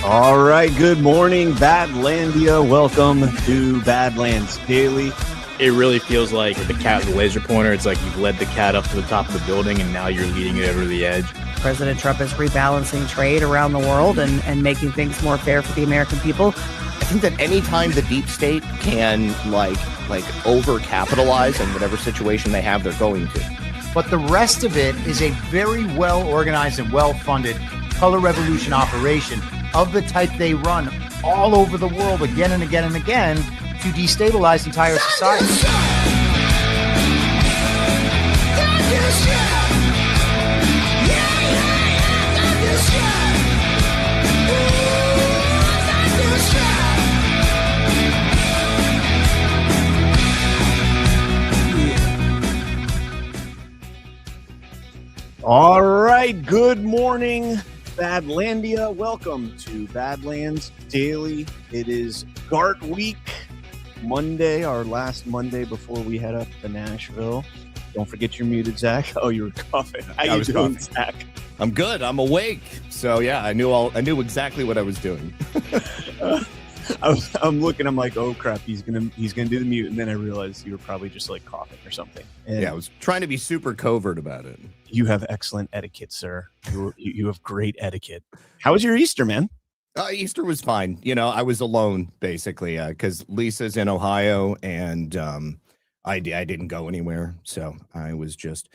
All right, good morning, Badlandia. Welcome to Badlands Daily. It really feels like the cat with the laser pointer. It's like you've led the cat up to the top of the building, and now you're leading it over the edge. President Trump is rebalancing trade around the world and making things more fair for the American people. I think that anytime the deep state can like overcapitalize in whatever situation they have, they're going to. But the rest of it is a very well organized and well funded color revolution operation of the type they run all over the world again and again and again to destabilize entire society. All right, good morning, Badlandia. Welcome to Badlands Daily. It is GART week, Monday, our last Monday before we head up to Nashville. Don't forget you're muted, Zach. Oh, you were coughing. How you doing, Zach? I'm good. I'm awake. So yeah, I knew exactly what I was doing. I'm looking. I'm like, oh crap, he's gonna do the mute, and then I realized you were probably just like coughing or something. And yeah, I was trying to be super covert about it. You have excellent etiquette, sir. You have great etiquette. How was your Easter, man? Easter was fine. You know, I was alone basically because Lisa's in Ohio, and I didn't go anywhere, so I was just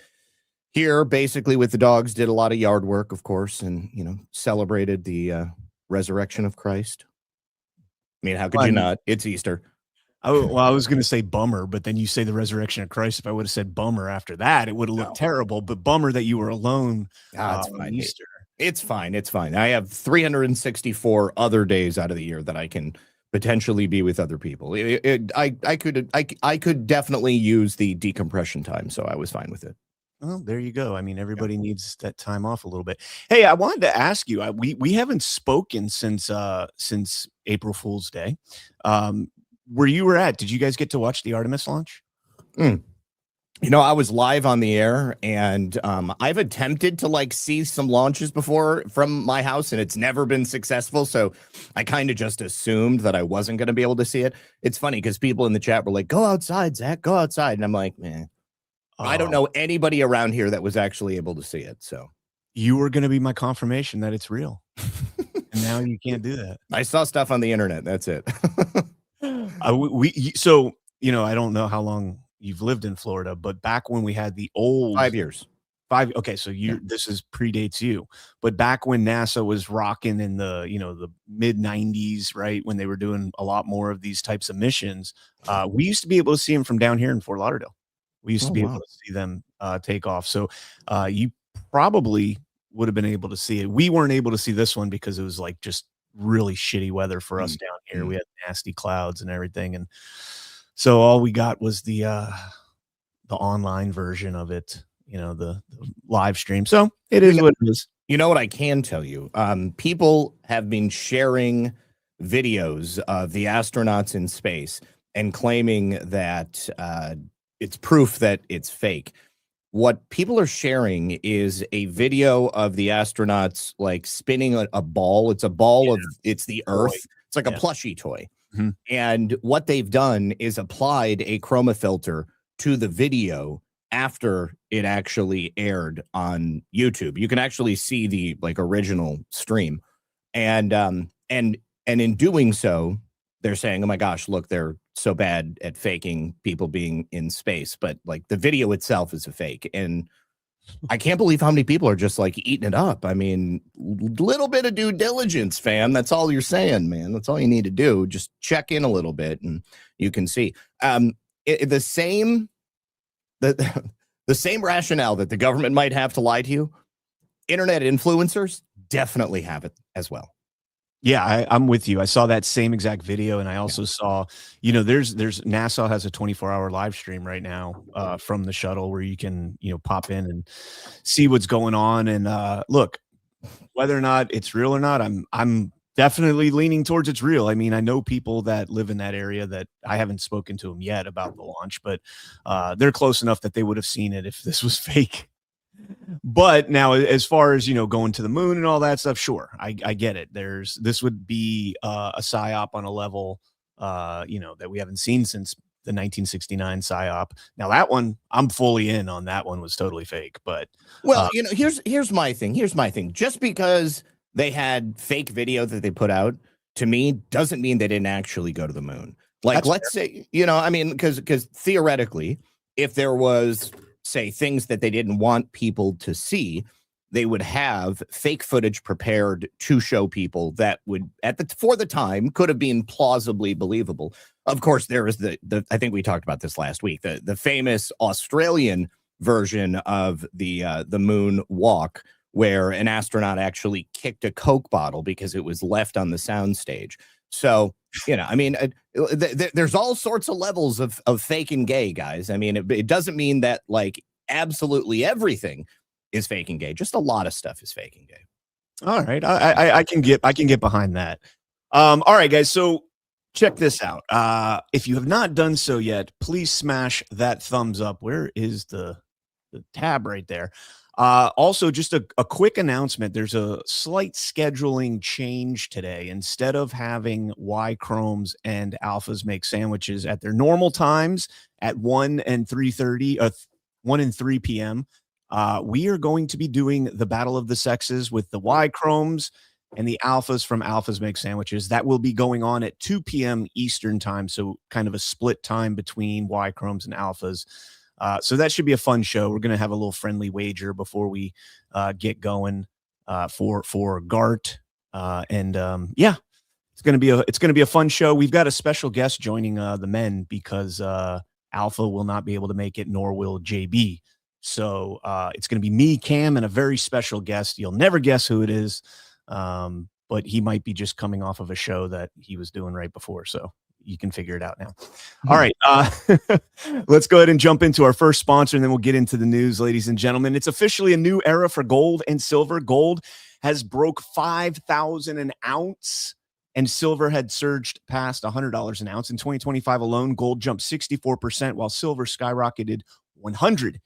here basically with the dogs. Did a lot of yard work, of course, and celebrated the resurrection of Christ. I mean, how could you not? It's Easter. I was going to say bummer, but then you say the resurrection of Christ. If I would have said bummer after that, it would have looked terrible. But bummer that you were alone on Easter. It's fine. It's fine. I have 364 other days out of the year that I can potentially be with other people. I could definitely use the decompression time, so I was fine with it. Well, there you go. I mean, everybody needs that time off a little bit. Hey, I wanted to ask you. We haven't spoken since April Fool's Day. Where you were at, did you guys get to watch the Artemis launch? I was live on the air, and I've attempted to see some launches before from my house, and it's never been successful. So I kind of just assumed that I wasn't going to be able to see it. It's funny because people in the chat were like, "Go outside, Zach, go outside," and I'm like, man. I don't know anybody around here that was actually able to see it. So you were going to be my confirmation that it's real. And now you can't do that. I saw stuff on the internet. That's it. So, I don't know how long you've lived in Florida, but back when we had the old 5 years. Okay. So this predates you, but back when NASA was rocking in the, the mid 90s, right? When they were doing a lot more of these types of missions, we used to be able to see them from down here in Fort Lauderdale. We used to be able to see them take off. So you probably would have been able to see it. We weren't able to see this one because it was just really shitty weather for us down here. We had nasty clouds and everything. And so all we got was the online version of it, the live stream. So it is what it is. You know what I can tell you? People have been sharing videos of the astronauts in space and claiming that it's proof that it's fake. What people are sharing is a video of the astronauts spinning a ball. It's a ball of the Earth. It's like a plushie toy. Mm-hmm. And what they've done is applied a chroma filter to the video after it actually aired on YouTube. You can actually see the original stream. And in doing so, they're saying, oh my gosh, look, they're so bad at faking people being in space. But the video itself is a fake. And I can't believe how many people are just eating it up. I mean, little bit of due diligence, fam. That's all you're saying, man. That's all you need to do. Just check in a little bit and you can see the same rationale that the government might have to lie to you. Internet influencers definitely have it as well. Yeah, I'm with you. I saw that same exact video, and I also saw, there's NASA has a 24-hour live stream right now from the shuttle where you can, pop in and see what's going on. And look, whether or not it's real or not, I'm definitely leaning towards it's real. I mean, I know people that live in that area that I haven't spoken to them yet about the launch, but they're close enough that they would have seen it if this was fake. But now, as far as, going to the moon and all that stuff, sure, I get it. This would be a psyop on a level, that we haven't seen since the 1969 psyop. Now that one, I'm fully in on. That one was totally fake. But well, here's my thing. Just because they had fake video that they put out, to me, doesn't mean they didn't actually go to the moon. Like, let's say, because theoretically, if there was, say, things that they didn't want people to see, they would have fake footage prepared to show people that would, for the time, could have been plausibly believable. Of course, there is the I think we talked about this last week, the famous Australian version of the moon walk, where an astronaut actually kicked a Coke bottle because it was left on the soundstage. So, there's all sorts of levels of fake and gay, guys. I mean, it doesn't mean that like absolutely everything is fake and gay. Just a lot of stuff is fake and gay. All right, I can get behind that. All right, guys. So check this out. If you have not done so yet, please smash that thumbs up. Where is the tab right there? Also, just a quick announcement. There's a slight scheduling change today. Instead of having Y Chromes and Alphas make sandwiches at their normal times at 1 and 3:30, 1 and 3 p.m., we are going to be doing the Battle of the Sexes with the Y Chromes and the Alphas from Alphas Make Sandwiches. That will be going on at 2 p.m. Eastern time, so kind of a split time between Y Chromes and Alphas. So that should be a fun show. We're going to have a little friendly wager before we get going for Gart. Yeah, it's going to be a fun show. We've got a special guest joining the men because Alpha will not be able to make it, nor will JB. So it's going to be me, Cam, and a very special guest. You'll never guess who it is, but he might be just coming off of a show that he was doing right before. So you can figure it out now. All right. Let's go ahead and jump into our first sponsor, and then we'll get into the news, ladies and gentlemen. It's officially a new era for gold and silver. Gold has broke 5,000 an ounce, and silver had surged past $100 an ounce. In 2025 alone, gold jumped 64%, while silver skyrocketed 150%.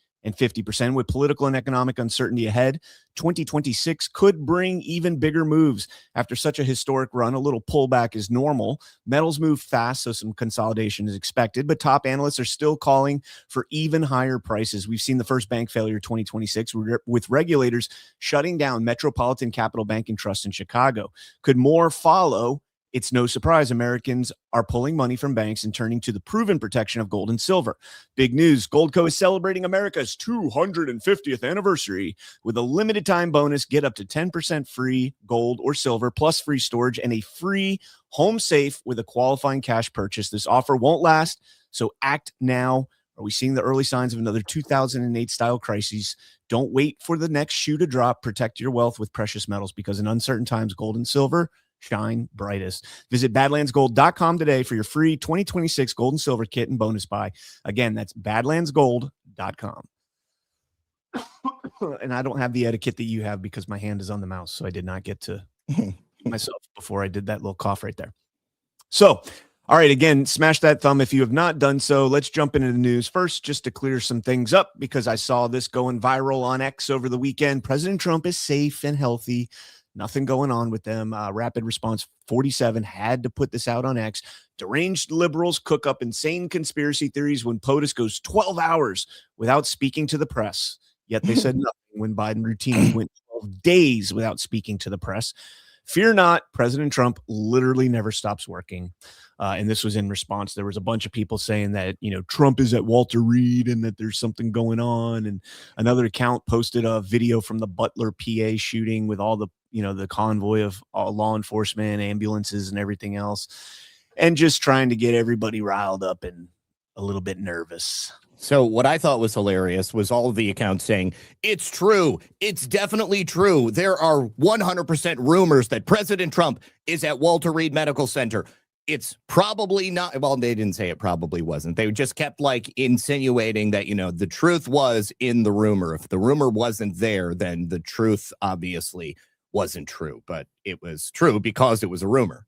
With political and economic uncertainty ahead, 2026 could bring even bigger moves. After such a historic run, a little pullback is normal. Metals move fast, so some consolidation is expected, but top analysts are still calling for even higher prices. We've seen the first bank failure 2026 with regulators shutting down Metropolitan Capital Bank and Trust in Chicago. Could more follow? It's no surprise Americans are pulling money from banks and turning to the proven protection of gold and silver. Big news, Goldco is celebrating America's 250th anniversary with a limited time bonus. Get up to 10% free gold or silver plus free storage and a free home safe with a qualifying cash purchase. This offer won't last, so act now. Are we seeing the early signs of another 2008 style crisis? Don't wait for the next shoe to drop. Protect your wealth with precious metals, because in uncertain times, gold and silver shine brightest. Visit badlandsgold.com today for your free 2026 gold and silver kit and bonus buy. Again, that's badlandsgold.com. And I don't have the etiquette that you have because my hand is on the mouse, so I did not get to myself before I did that little cough right there. So, all right, again, smash that thumb if you have not done so. Let's jump into the news first, just to clear some things up, because I saw this going viral on X over the weekend. President Trump is safe and healthy. Nothing going on with them. Rapid Response 47 had to put this out on X. Deranged liberals cook up insane conspiracy theories when POTUS goes 12 hours without speaking to the press. Yet they said nothing when Biden routinely went 12 days without speaking to the press. Fear not, President Trump literally never stops working. And this was in response. There was a bunch of people saying that, Trump is at Walter Reed and that there's something going on. And another account posted a video from the Butler, PA shooting with all the, the convoy of law enforcement, ambulances and everything else. And just trying to get everybody riled up and a little bit nervous. So what I thought was hilarious was all of the accounts saying, it's true. It's definitely true. There are 100% rumors that President Trump is at Walter Reed Medical Center. It's probably not. Well, they didn't say it probably wasn't. They just kept insinuating that, the truth was in the rumor. If the rumor wasn't there, then the truth obviously wasn't true. But it was true because it was a rumor.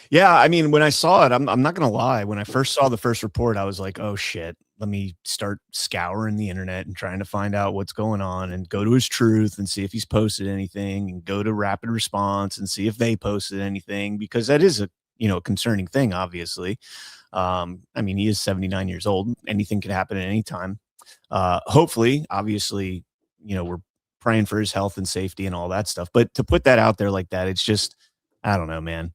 Yeah, I mean, when I saw it, I'm not going to lie. When I first saw the first report, I was like, oh, shit. let me start scouring the internet and trying to find out what's going on, and go to his truth and see if he's posted anything, and go to rapid response and see if they posted anything, because that is a, concerning thing, obviously. I mean, he is 79 years old. Anything could happen at any time. Hopefully, obviously, we're praying for his health and safety and all that stuff. But to put that out there like that, it's just, I don't know, man.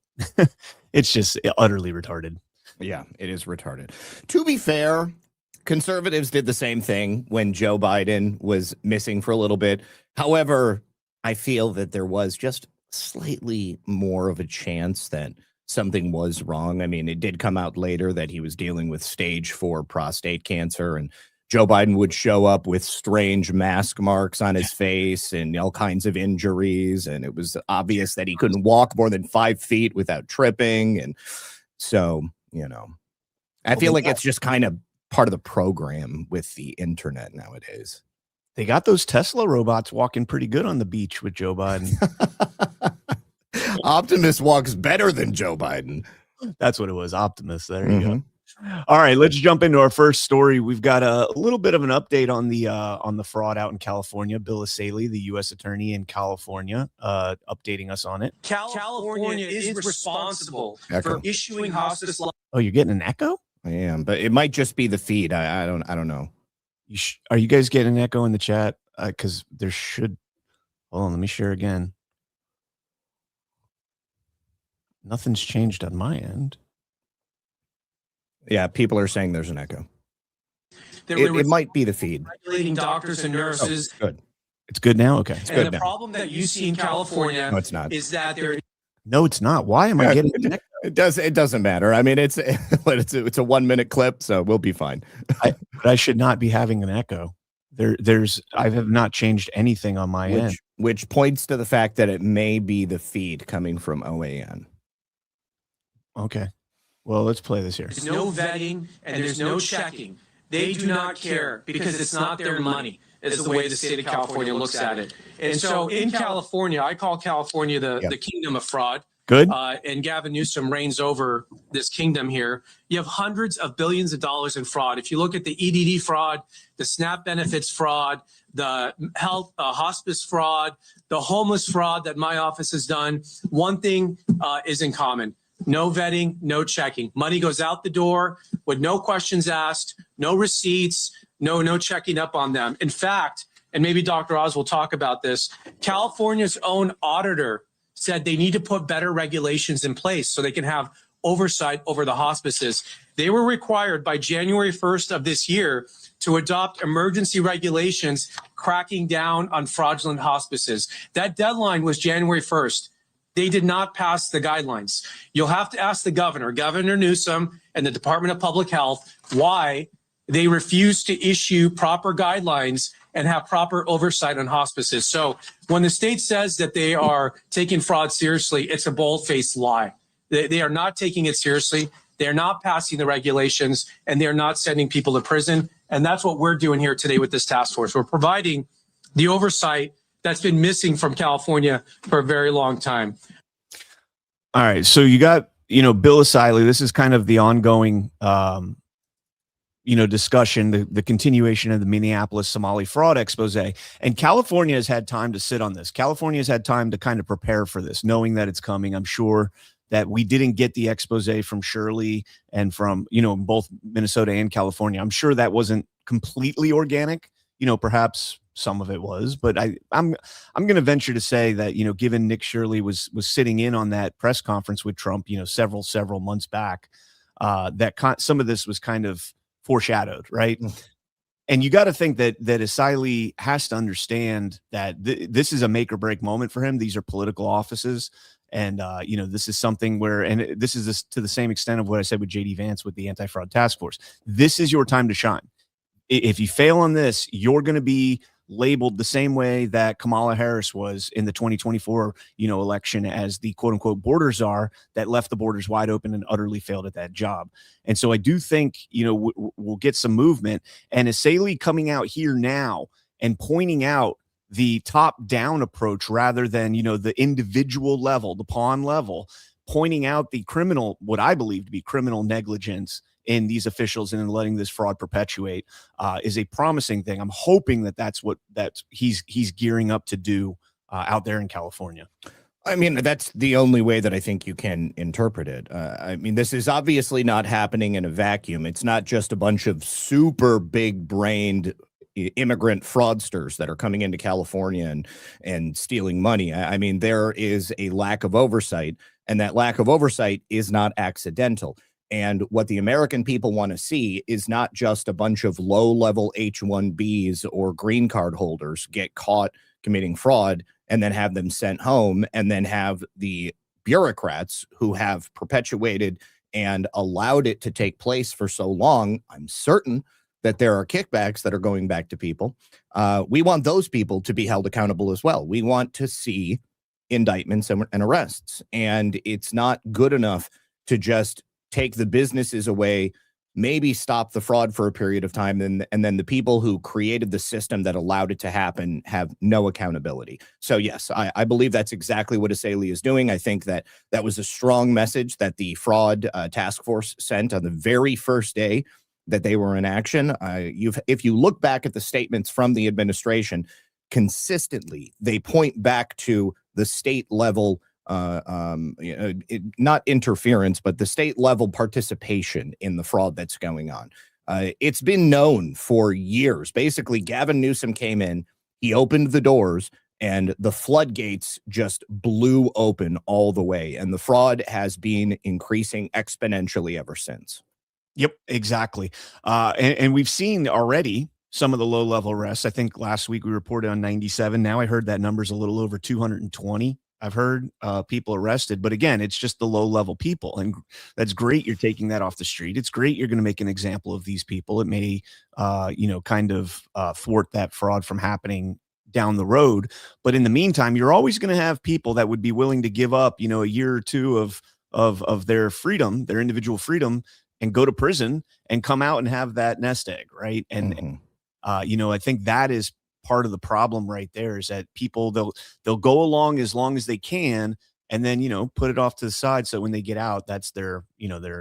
It's just utterly retarded. Yeah, it is retarded. To be fair, conservatives did the same thing when Joe Biden was missing for a little bit. However, I feel that there was just slightly more of a chance that something was wrong. I mean, it did come out later that he was dealing with stage 4 prostate cancer, and Joe Biden would show up with strange mask marks on his face and all kinds of injuries. And it was obvious that he couldn't walk more than 5 feet without tripping. And so, I feel like it's just kind of part of the program with the internet nowadays. They got those Tesla robots walking pretty good on the beach with Joe Biden. Optimus walks better than Joe Biden. That's what it was. Optimus. There you go. All right, let's jump into our first story. We've got a little bit of an update on the fraud out in California. Bill Escalation, the U.S. attorney in California, updating us on it. California is responsible for issuing hospice. Oh, you're getting an echo? I am, but it might just be the feed. I don't know. Are you guys getting an echo in the chat? Because there should. Hold on, let me share again. Nothing's changed on my end. Yeah, people are saying there's an echo. It might be the feed. Regulating doctors and nurses. Oh, good. It's good now? Okay. It's and good the now. problem that you see in California No, it's not. is that there. No, it's not. Why am I getting an echo? It doesn't matter. I mean, it's a 1-minute clip, so we'll be fine. But I should not be having an echo. I have not changed anything on my end. Which points to the fact that it may be the feed coming from OAN. Okay. Well, let's play this here. There's no vetting and there's no checking. They do not care because it's not their money, is the way the state of California looks at it. And so in California, I call California the kingdom of fraud. Good. And Gavin Newsom reigns over this kingdom here. You have hundreds of billions of dollars in fraud. If you look at the EDD fraud, the SNAP benefits fraud, the health hospice fraud, the homeless fraud that my office has done, one thing is in common. No vetting, no checking. Money goes out the door with no questions asked, no receipts, no checking up on them. In fact, and maybe Dr. Oz will talk about this, California's own auditor said they need to put better regulations in place so they can have oversight over the hospices. They were required by January 1st of this year to adopt emergency regulations cracking down on fraudulent hospices. That deadline was January 1st. They did not pass the guidelines. You'll have to ask the governor, Governor Newsom, and the Department of Public Health why they refuse to issue proper guidelines and have proper oversight on hospices. So when the state says that they are taking fraud seriously, it's a bold-faced lie. They are not taking it seriously. They're not passing the regulations, and they're not sending people to prison. And that's what we're doing here today with this task force. We're providing the oversight that's been missing from California for a very long time. All right. So you got, Bill Escalation. This is kind of the ongoing, discussion, the continuation of the Minneapolis Somali fraud expose. And California has had time to sit on this. California has had time to kind of prepare for this, knowing that it's coming. I'm sure that we didn't get the expose from Shirley and from, both Minnesota and California. I'm sure that wasn't completely organic. Perhaps some of it was, but I'm going to venture to say that, given Nick Shirley was sitting in on that press conference with Trump, several months back, that some of this was kind of foreshadowed, right? And you got to think that Escalation has to understand that this is a make or break moment for him. These are political offices. And, this is something where, and this is to the same extent of what I said with JD Vance with the anti-fraud task force. This is your time to shine. If you fail on this, you're going to be labeled the same way that Kamala Harris was in the 2024, election as the quote unquote border czar that left the borders wide open and utterly failed at that job. And so I do think, we'll get some movement, and Escalation coming out here now and pointing out the top down approach rather than, the individual level, the pawn level, pointing out the criminal, what I believe to be criminal negligence in these officials and in letting this fraud perpetuate is a promising thing. I'm hoping that that's what he's gearing up to do out there in California. I mean, that's the only way that I think you can interpret it. I mean, this is obviously not happening in a vacuum. It's not just a bunch of super big-brained immigrant fraudsters that are coming into California and stealing money. I mean, there is a lack of oversight, and that lack of oversight is not accidental. And what the American people want to see is not just a bunch of low-level H-1Bs or green card holders get caught committing fraud and then have them sent home, and then have the bureaucrats who have perpetuated and allowed it to take place for so long. I'm certain that there are kickbacks that are going back to people. We want those people to be held accountable as well. We want to see indictments and arrests. And it's not good enough to just take the businesses away, maybe stop the fraud for a period of time, and then the people who created the system that allowed it to happen have no accountability. So yes, I believe that's exactly what Escalation is doing. I think that was a strong message that the fraud task force sent on the very first day that they were in action. If you look back at the statements from the administration, consistently they point back to the state level not interference, but the state level participation in the fraud that's going on. It's been known for years. Basically, Gavin Newsom came in, he opened the doors, and the floodgates just blew open all the way. And the fraud has been increasing exponentially ever since. Yep, exactly. And we've seen already some of the low level arrests. I think last week we reported on 97. Now I heard that number's a little over 220. I've heard people arrested, but again, it's just the low level people. And that's great. You're taking that off the street. It's great. You're going to make an example of these people. It may, kind of thwart that fraud from happening down the road. But in the meantime, you're always going to have people that would be willing to give up, a year or two of their freedom, their individual freedom, and go to prison and come out and have that nest egg. Right. And, I think that is part of the problem right there, is that people, they'll go along as they can, and then, put it off to the side. So when they get out, that's their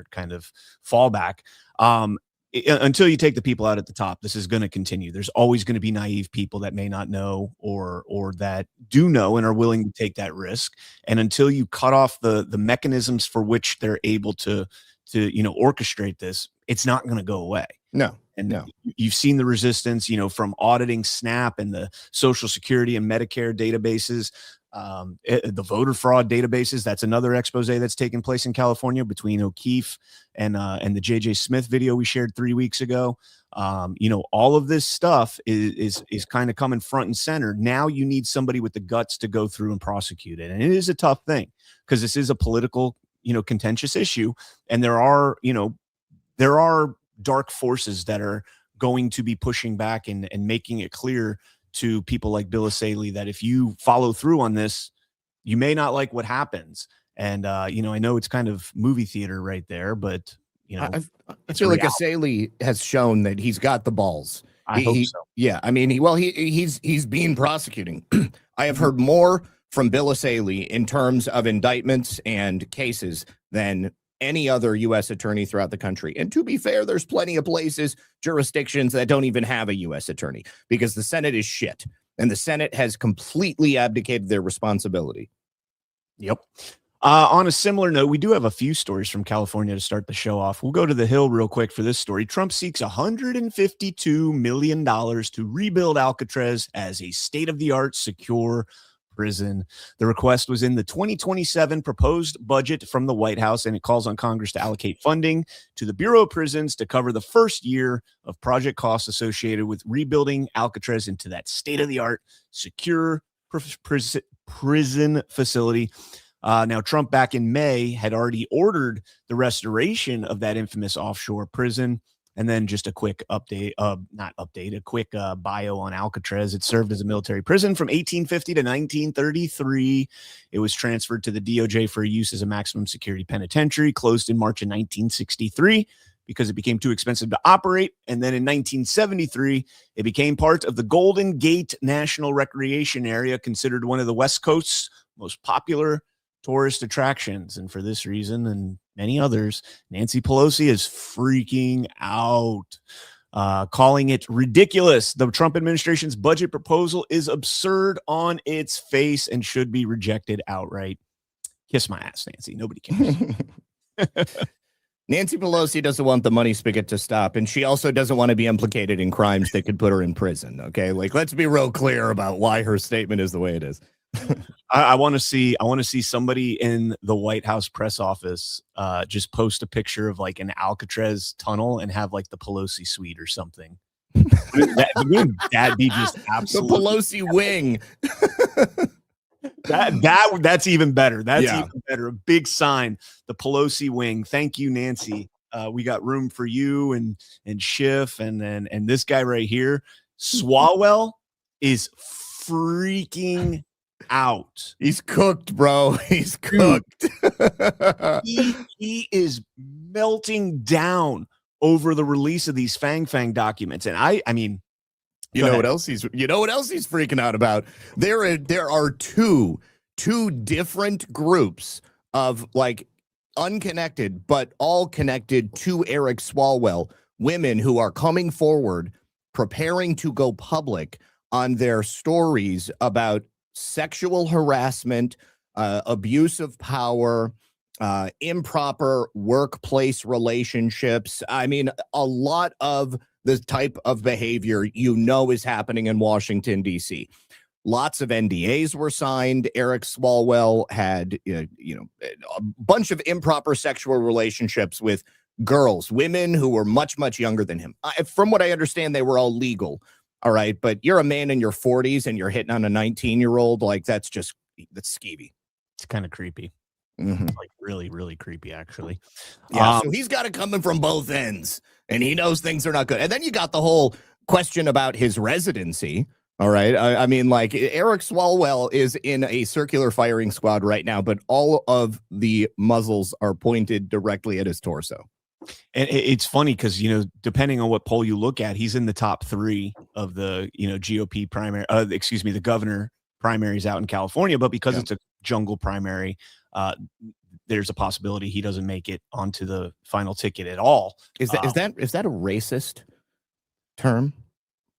kind of fallback. Until you take the people out at the top, this is going to continue. There's always going to be naive people that may not know or that do know and are willing to take that risk. And until you cut off the mechanisms for which they're able to orchestrate this, it's not going to go away. No. And no, you've seen the resistance, from auditing SNAP and the Social Security and Medicare databases, the voter fraud databases. That's another expose that's taken place in California between O'Keefe and the J.J. Smith video we shared 3 weeks ago. All of this stuff is kind of coming front and center. Now you need somebody with the guts to go through and prosecute it. And it is a tough thing because this is a political, contentious issue. And there are dark forces that are going to be pushing back and making it clear to people like Bill Escalation that if you follow through on this, you may not like what happens. And, I know it's kind of movie theater right there, but, I feel like Escalation has shown that he's got the balls. I hope so. Yeah. I mean, he's been prosecuting. I have heard more from Bill Escalation in terms of indictments and cases than any other U.S. attorney throughout the country. And to be fair, there's plenty of places, jurisdictions that don't even have a U.S. attorney because the Senate is shit. And the Senate has completely abdicated their responsibility. Yep. On a similar note, we do have a few stories from California to start the show off. We'll go to the Hill real quick for this story. Trump seeks $152 million to rebuild Alcatraz as a state-of-the-art secure prison. The request was in the 2027 proposed budget from the White House, and it calls on Congress to allocate funding to the Bureau of Prisons to cover the first year of project costs associated with rebuilding Alcatraz into that state-of-the-art secure prison facility. Now, Trump back in May had already ordered the restoration of that infamous offshore prison. And then just a quick update, a quick bio on Alcatraz. It served as a military prison from 1850 to 1933. It was transferred to the DOJ for use as a maximum security penitentiary, closed in March of 1963 because it became too expensive to operate. And then in 1973, it became part of the Golden Gate National Recreation Area, considered one of the West Coast's most popular tourist attractions. And for this reason and many others, Nancy Pelosi is freaking out, calling it ridiculous. The Trump administration's budget proposal is absurd on its face and should be rejected outright. Kiss my ass, Nancy. Nobody cares. Nancy Pelosi doesn't want the money spigot to stop, and she also doesn't want to be implicated in crimes that could put her in prison. Okay, like, let's be real clear about why her statement is the way it is. I want to see somebody in the White House press office just post a picture of like an Alcatraz tunnel and have like the Pelosi suite or something. That'd be just absolutely the Pelosi wing. That's even better. That's even better. A big sign, the Pelosi wing. Thank you, Nancy. We got room for you and Schiff and this guy right here. Swalwell is freaking out. He's cooked, bro. He's cooked. he is melting down over the release of these Fang documents. And I mean, you know what else he's freaking out about? There are two different groups of like unconnected but all connected to Eric Swalwell, women who are coming forward preparing to go public on their stories about sexual harassment, abuse of power, improper workplace relationships. I mean, a lot of the type of behavior is happening in Washington, D.C. Lots of NDAs were signed. Eric Swalwell had a bunch of improper sexual relationships with girls, women who were much, much younger than him. From what I understand, they were all legal. All right. But you're a man in your 40s and you're hitting on a 19-year-old. Like, that's skeevy. It's kind of creepy. Mm-hmm. Like really, really creepy, actually. Yeah, so he's got it coming from both ends, and he knows things are not good. And then you got the whole question about his residency. All right. I mean, like, Eric Swalwell is in a circular firing squad right now, but all of the muzzles are pointed directly at his torso. And it's funny because, depending on what poll you look at, he's in the top 3 of the, GOP primary, the governor primaries out in California. But because it's a jungle primary, there's a possibility he doesn't make it onto the final ticket at all. Is that a racist term,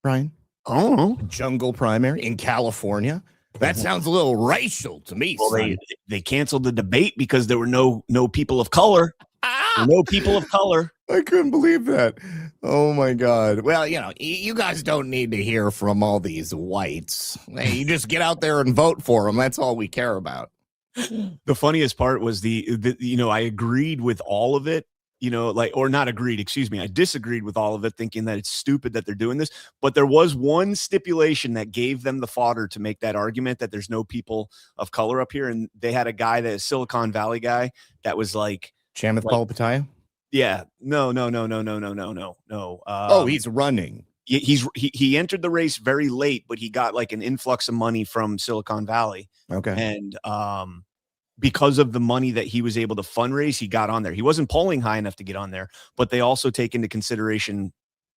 Brian? I don't know. Jungle primary in California? That sounds a little racial to me. Well, they canceled the debate because there were no people of color. No people of color. I couldn't believe that. Oh my God. Well, you guys don't need to hear from all these whites. Hey, you just get out there and vote for them. That's all we care about. The funniest part was I agreed with all of it, or not agreed, excuse me. I disagreed with all of it, thinking that it's stupid that they're doing this. But there was one stipulation that gave them the fodder to make that argument that there's no people of color up here. And they had a guy, that Silicon Valley guy, that was like, Chamath Palihapitiya? Yeah. No. He's running. He entered the race very late, but he got like an influx of money from Silicon Valley. Okay. And because of the money that he was able to fundraise, he got on there. He wasn't polling high enough to get on there, but they also take into consideration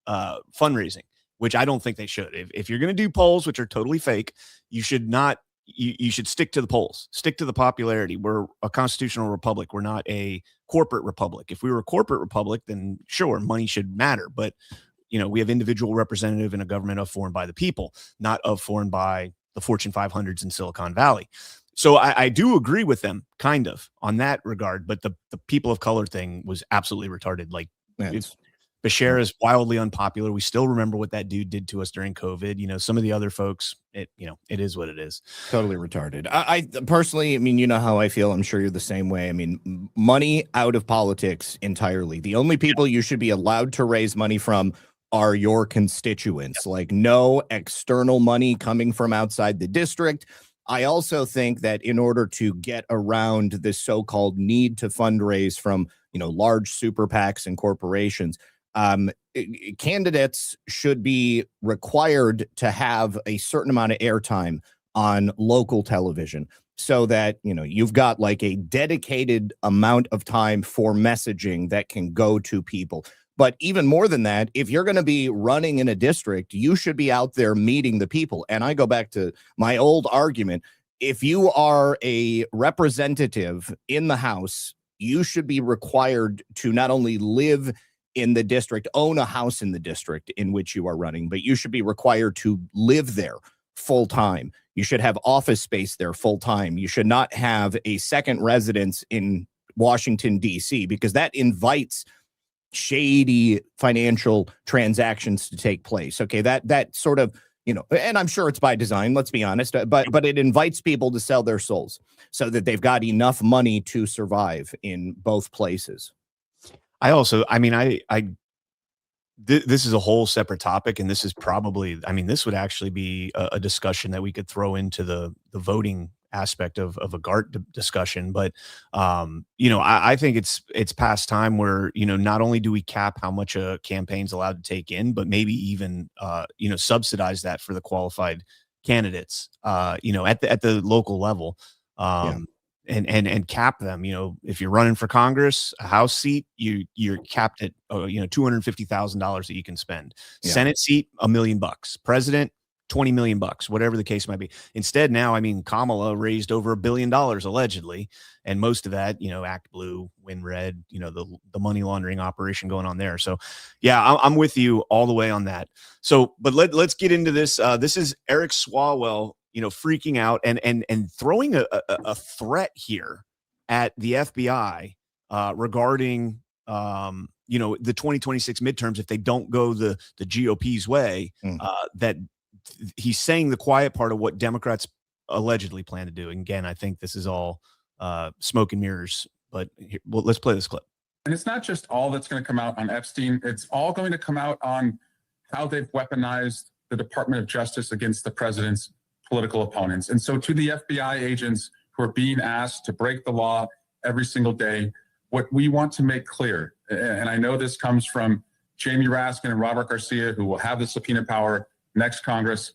fundraising, which I don't think they should. If you're going to do polls, which are totally fake, you should not. You should stick to the polls, stick to the popularity. We're a constitutional republic. We're not a corporate republic. If we were a corporate republic, then sure, money should matter. But, we have individual representative in a government of for and by the people, not of for and by the Fortune 500s in Silicon Valley. So I do agree with them kind of on that regard. But the people of color thing was absolutely retarded. Like, Bashir is wildly unpopular. We still remember what that dude did to us during COVID. Some of the other folks, it is what it is. Totally retarded. I personally, you know how I feel. I'm sure you're the same way. I mean, money out of politics entirely. The only people you should be allowed to raise money from are your constituents. Like, no external money coming from outside the district. I also think that in order to get around this so-called need to fundraise from, large super PACs and corporations, candidates should be required to have a certain amount of airtime on local television so that, you've got like a dedicated amount of time for messaging that can go to people. But even more than that, if you're going to be running in a district, you should be out there meeting the people. And I go back to my old argument. if you are a representative in the House, you should be required to not only live in the district, own a house in the district in which you are running, but you should be required to live there full time. You should have office space there full time. You should not have a second residence in Washington, D.C., because that invites shady financial transactions to take place. Okay, that sort of, and I'm sure it's by design, let's be honest, but it invites people to sell their souls so that they've got enough money to survive in both places. This is a whole separate topic, and this is probably, this would actually be a discussion that we could throw into the voting aspect of a GART discussion. But, I think it's past time where, not only do we cap how much a campaign's allowed to take in, but maybe even, subsidize that for the qualified candidates, at the local level. And cap them. If you're running for Congress, a House seat, you're capped at $250,000 that you can spend. Yeah. Senate seat, $1 million. President, $20 million, whatever the case might be. Instead, now, Kamala raised over $1 billion allegedly, and most of that, Act Blue, Win Red, the money laundering operation going on there. So, yeah, I'm with you all the way on that. So, but let's get into this. This is Eric Swalwell, freaking out and throwing a threat here at the FBI regarding the 2026 midterms if they don't go the GOP's way. That he's saying the quiet part of what Democrats allegedly plan to do. And again, I think this is all smoke and mirrors. But let's play this clip. And it's not just all that's going to come out on Epstein. It's all going to come out on how they've weaponized the Department of Justice against the president's political opponents. And so to the FBI agents who are being asked to break the law every single day, what we want to make clear, and I know this comes from Jamie Raskin and Robert Garcia, who will have the subpoena power next Congress,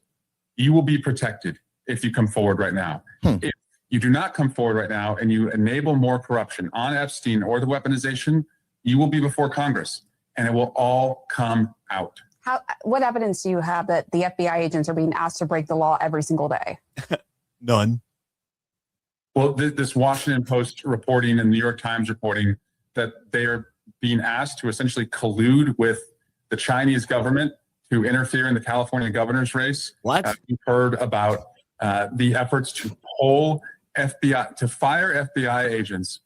you will be protected if you come forward right now. If you do not come forward right now and you enable more corruption on Epstein or the weaponization, you will be before Congress and it will all come out. What evidence do you have that the FBI agents are being asked to break the law every single day? None. Well, this Washington Post reporting and New York Times reporting that they are being asked to essentially collude with the Chinese government to interfere in the California governor's race. What? We've heard about the efforts to fire FBI agents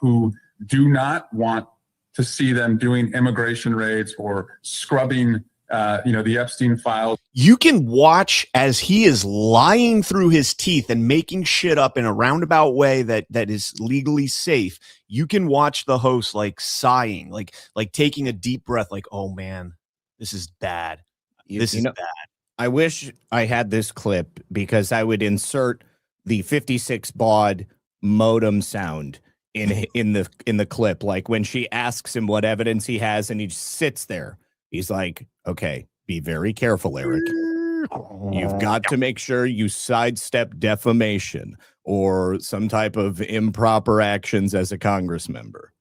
who do not want to see them doing immigration raids or scrubbing, the Epstein files. You can watch as he is lying through his teeth and making shit up in a roundabout way that is legally safe. You can watch the host like sighing, like taking a deep breath, like, oh man, this is bad. This is bad. I wish I had this clip because I would insert the 56 baud modem sound in the clip, like when she asks him what evidence he has and he just sits there. He's like, okay, be very careful, Eric. You've got to make sure you sidestep defamation or some type of improper actions as a Congress member.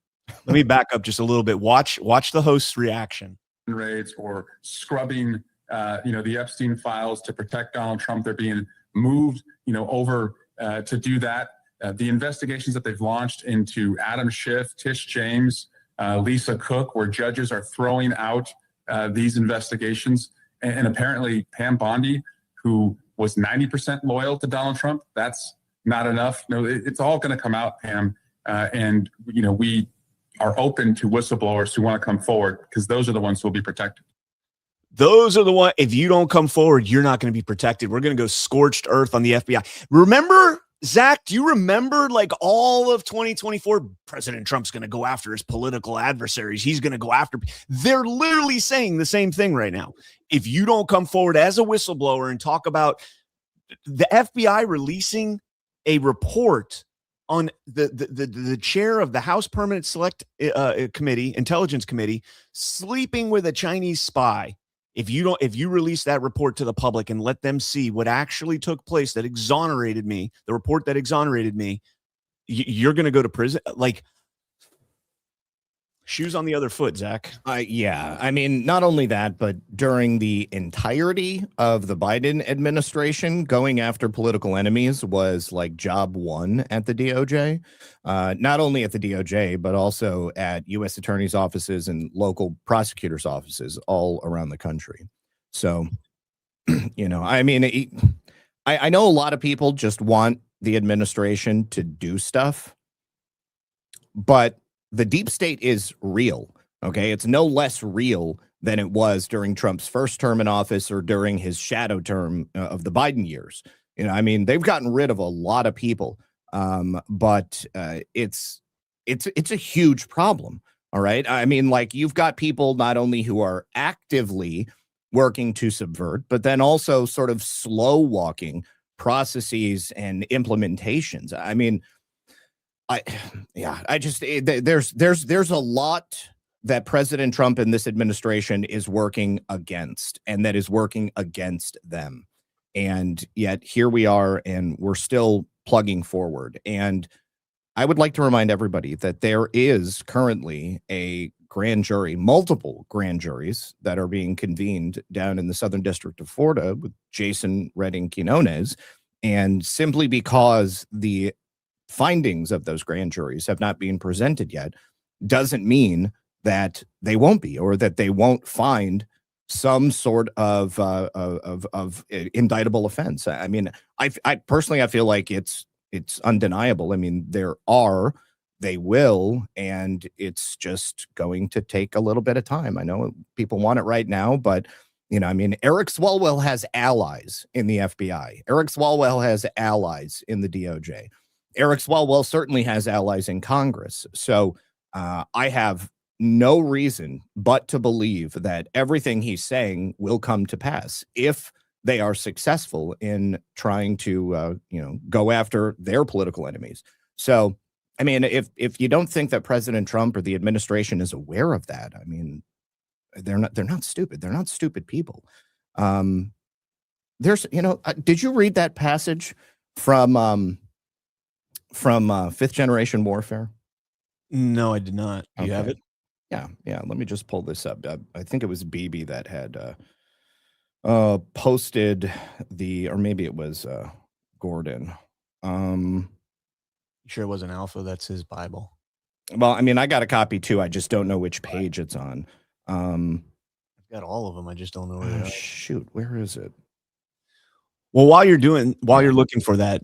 Let me back up just a little bit. Watch the host's reaction. Raids or scrubbing, the Epstein files to protect Donald Trump. They're being moved, over to do that. The investigations that they've launched into Adam Schiff, Tish James, Lisa Cook, where judges are throwing out these investigations. And apparently Pam Bondi, who was 90% loyal to Donald Trump, that's not enough. No, it's all going to come out, Pam. And, we are open to whistleblowers who want to come forward because those are the ones who will be protected. Those are the ones, if you don't come forward, you're not going to be protected. We're going to go scorched earth on the FBI. Remember, Zach, do you remember like all of 2024? President Trump's going to go after his political adversaries. He's going to go after. They're literally saying the same thing right now. If you don't come forward as a whistleblower and talk about the FBI releasing a report on the chair of the House Permanent Select Committee, Intelligence Committee, sleeping with a Chinese spy. If you release that report to the public and let them see what actually took place that exonerated me, the report that exonerated me, you're going to go to prison. Like, Shoes on the other foot, Zach. Yeah. I mean, not only that, but during the entirety of the Biden administration, going after political enemies was like job one at the DOJ. Not only at the DOJ, but also at U.S. attorneys' offices and local prosecutors' offices all around the country. So, I mean, I know a lot of people just want the administration to do stuff, but the deep state is real. Okay. It's no less real than it was during Trump's first term in office or during his shadow term of the Biden years. I mean, they've gotten rid of a lot of people, but it's a huge problem. All right. I mean, like, you've got people not only who are actively working to subvert, but then also sort of slow walking processes and implementations. I mean, there's a lot that President Trump and this administration is working against, and that is working against them. And yet here we are, and we're still plugging forward. And I would like to remind everybody that there is currently a grand jury, multiple grand juries that are being convened down in the Southern District of Florida with Jason Redding Quinones. And simply because the findings of those grand juries have not been presented yet doesn't mean that they won't be, or that they won't find some sort of indictable offense. I mean, I personally, I feel like it's undeniable. I mean, they will, and it's just going to take a little bit of time. I know people want it right now, but I mean, Eric Swalwell has allies in the FBI. Eric Swalwell has allies in the DOJ. Eric Swalwell certainly has allies in Congress. So I have no reason but to believe that everything he's saying will come to pass if they are successful in trying to, go after their political enemies. So, I mean, if you don't think that President Trump or the administration is aware of that, I mean, they're not stupid. They're not stupid people. Did you read that passage from Fifth Generation Warfare? No, I did not. Do you have it? Yeah. Let me just pull this up. I think it was BB that had posted or maybe it was Gordon. Sure it wasn't Alpha? That's his Bible. Well, I mean, I got a copy too. I just don't know which page it's on. I've got all of them. I just don't know where they're at. Shoot, where is it? Well, while you're looking for that,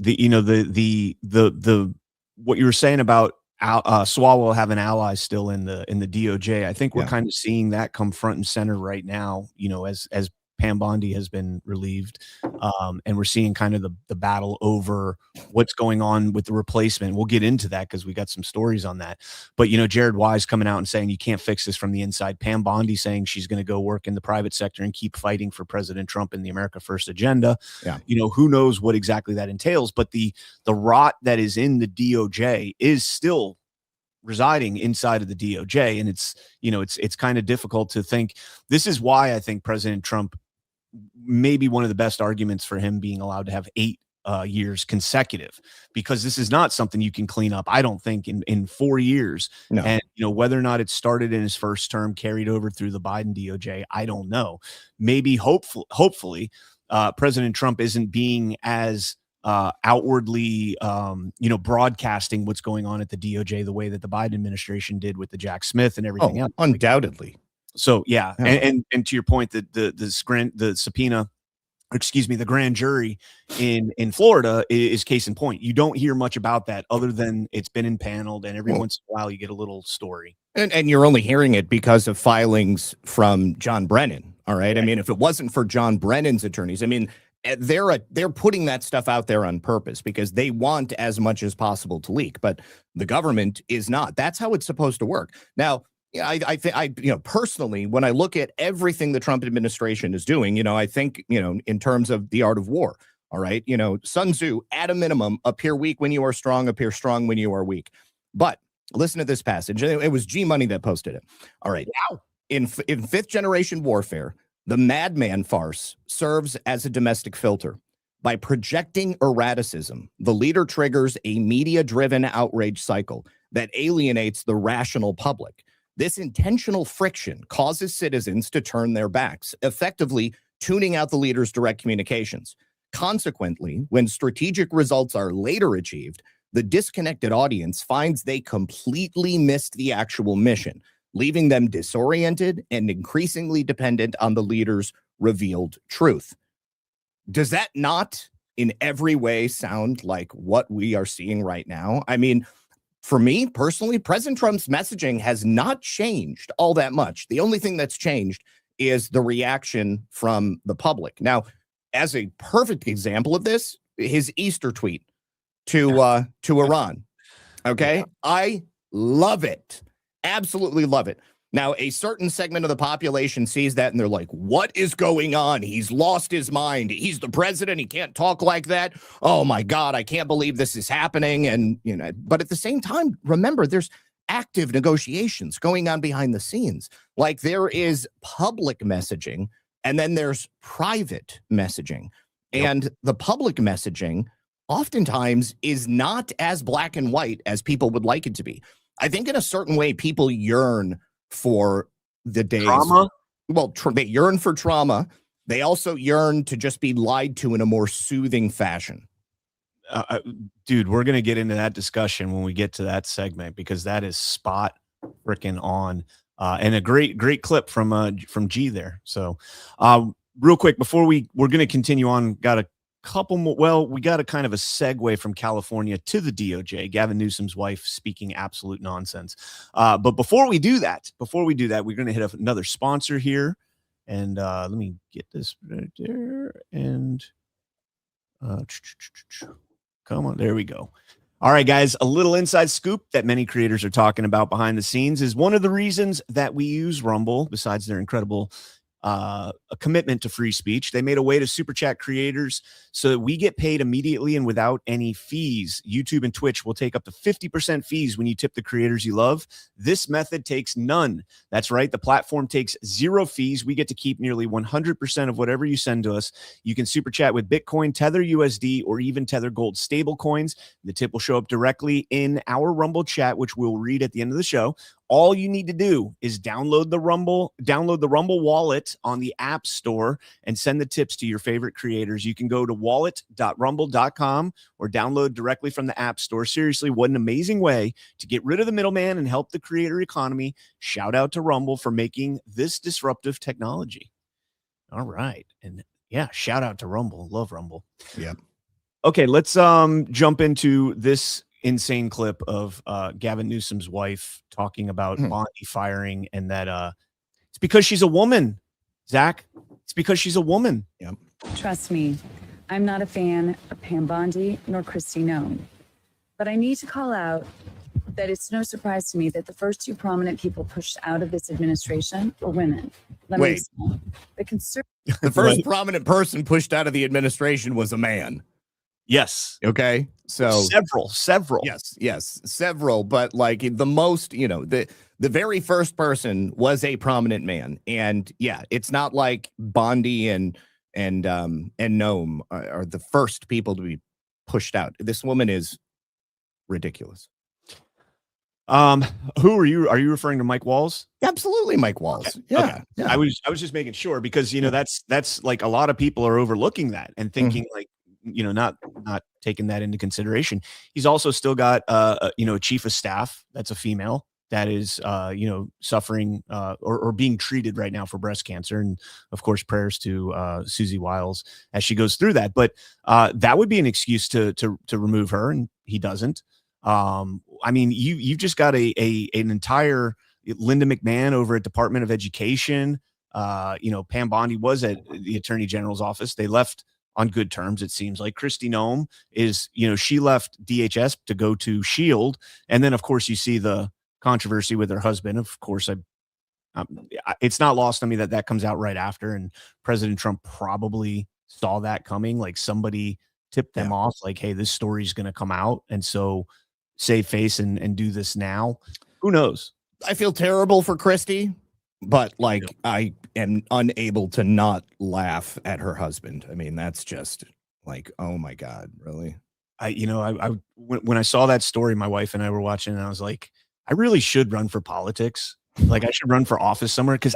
what you were saying about Swalwell having allies still in the DOJ, I think we're kind of seeing that come front and center right now. As Pam Bondi has been relieved, and we're seeing kind of the battle over what's going on with the replacement. We'll get into that because we got some stories on that. But Jared Wise coming out and saying you can't fix this from the inside. Pam Bondi saying she's going to go work in the private sector and keep fighting for President Trump and the America First agenda. Yeah. Who knows what exactly that entails? But the rot that is in the DOJ is still residing inside of the DOJ, and it's kind of difficult to think. This is why I think President Trump, maybe one of the best arguments for him being allowed to have 8 years consecutive, because this is not something you can clean up, I don't think, in 4 years. No. And whether or not it started in his first term, carried over through the Biden DOJ, I don't know. Maybe hopefully President Trump isn't being as outwardly broadcasting what's going on at the DOJ the way that the Biden administration did with the Jack Smith and everything else. Undoubtedly. So yeah. And to your point, that the subpoena, the grand jury in Florida is case in point. You don't hear much about that other than it's been impaneled, and every once in a while you get a little story. And you're only hearing it because of filings from John Brennan. All right. I mean, if it wasn't for John Brennan's attorneys, I mean, they're putting that stuff out there on purpose because they want as much as possible to leak, but the government is not. That's how it's supposed to work. Now, I think personally, when I look at everything the Trump administration is doing, I think, in terms of the art of war. All right. Sun Tzu, at a minimum, appear weak when you are strong, appear strong when you are weak. But listen to this passage. It was G Money that posted it. All right. Wow. In Fifth Generation Warfare, the madman farce serves as a domestic filter. By projecting erraticism, the leader triggers a media-driven outrage cycle that alienates the rational public. This intentional friction causes citizens to turn their backs, effectively tuning out the leader's direct communications. Consequently, when strategic results are later achieved, the disconnected audience finds they completely missed the actual mission, leaving them disoriented and increasingly dependent on the leader's revealed truth. Does that not in every way sound like what we are seeing right now? I mean, for me personally, President Trump's messaging has not changed all that much. The only thing that's changed is the reaction from the public. Now, as a perfect example of this, his Easter tweet to Iran. Okay. Yeah. I love it. Absolutely love it. Now, a certain segment of the population sees that and they're like, what is going on? He's lost his mind. He's the president. He can't talk like that. Oh my God, I can't believe this is happening. And, you know, but at the same time, remember, there's active negotiations going on behind the scenes. Like there is public messaging and then there's private messaging. Yep. And the public messaging oftentimes is not as black and white as people would like it to be. I think in a certain way, people yearn for the days. Trauma? Well, they yearn for trauma. They also yearn to just be lied to in a more soothing fashion. Dude, we're going to get into that discussion when we get to that segment, because that is spot freaking on. And a great clip from G there. So real quick, before we're going to continue on, got a couple more. Well, we got a kind of a segue from California to the DOJ. Gavin Newsom's wife speaking absolute nonsense. But before we do that, we're going to hit up another sponsor here. And let me get this right there. And come on, there we go. All right, guys, a little inside scoop that many creators are talking about behind the scenes is one of the reasons that we use Rumble, besides their incredible a commitment to free speech. They made a way to super chat creators so that we get paid immediately and without any fees. YouTube and Twitch will take up to 50% fees when you tip the creators you love. This method takes none. That's right. The platform takes 0 fees. We get to keep nearly 100% of whatever you send to us. You can super chat with Bitcoin, Tether USD, or even Tether Gold stable coins. The tip will show up directly in our Rumble chat, which we'll read at the end of the show. All you need to do is download the Rumble wallet on the App Store and send the tips to your favorite creators. You can go to wallet.rumble.com or download directly from the App Store. Seriously, what an amazing way to get rid of the middleman and help the creator economy. Shout out to Rumble for making this disruptive technology. All right. And yeah, shout out to Rumble. Love Rumble. Yeah. Okay, let's jump into this insane clip of Gavin Newsom's wife talking about Bondi firing, and that it's because she's a woman. Zach, it's because she's a woman. Yep. Trust me, I'm not a fan of Pam Bondi nor Kristi Noem, but I need to call out that it's no surprise to me that the first 2 prominent people pushed out of this administration were women. Wait, the first prominent person pushed out of the administration was a man. Yes. Okay. So several. Yes, several. But like the most, the very first person was a prominent man, and yeah, it's not like Bondi and Noam are the first people to be pushed out. This woman is ridiculous. Who are you? Are you referring to Mike Walls? Absolutely, Mike Walls. Okay. Yeah, okay. Yeah. I was just making sure, because that's like a lot of people are overlooking that and thinking like, not taking that into consideration. He's also still got a chief of staff that's a female that is suffering or being treated right now for breast cancer, and of course prayers to Susie Wiles as she goes through that. But that would be an excuse to remove her, and he doesn't. I mean, you've just got an entire Linda McMahon over at Department of Education. Pam Bondi was at the Attorney General's office. They left on good terms, it seems like. Kristi Noem is, she left DHS to go to SHIELD. And then, of course, you see the controversy with her husband. Of course, it's not lost on me that comes out right after. And President Trump probably saw that coming. Like somebody tipped them off, like, hey, this story's going to come out. And so save face and do this now. Who knows? I feel terrible for Kristi, but like I am unable to not laugh at her husband. I mean, that's just like, oh my God, really? When I saw that story, my wife and I were watching, and I was like, I really should run for politics. Like I should run for office somewhere because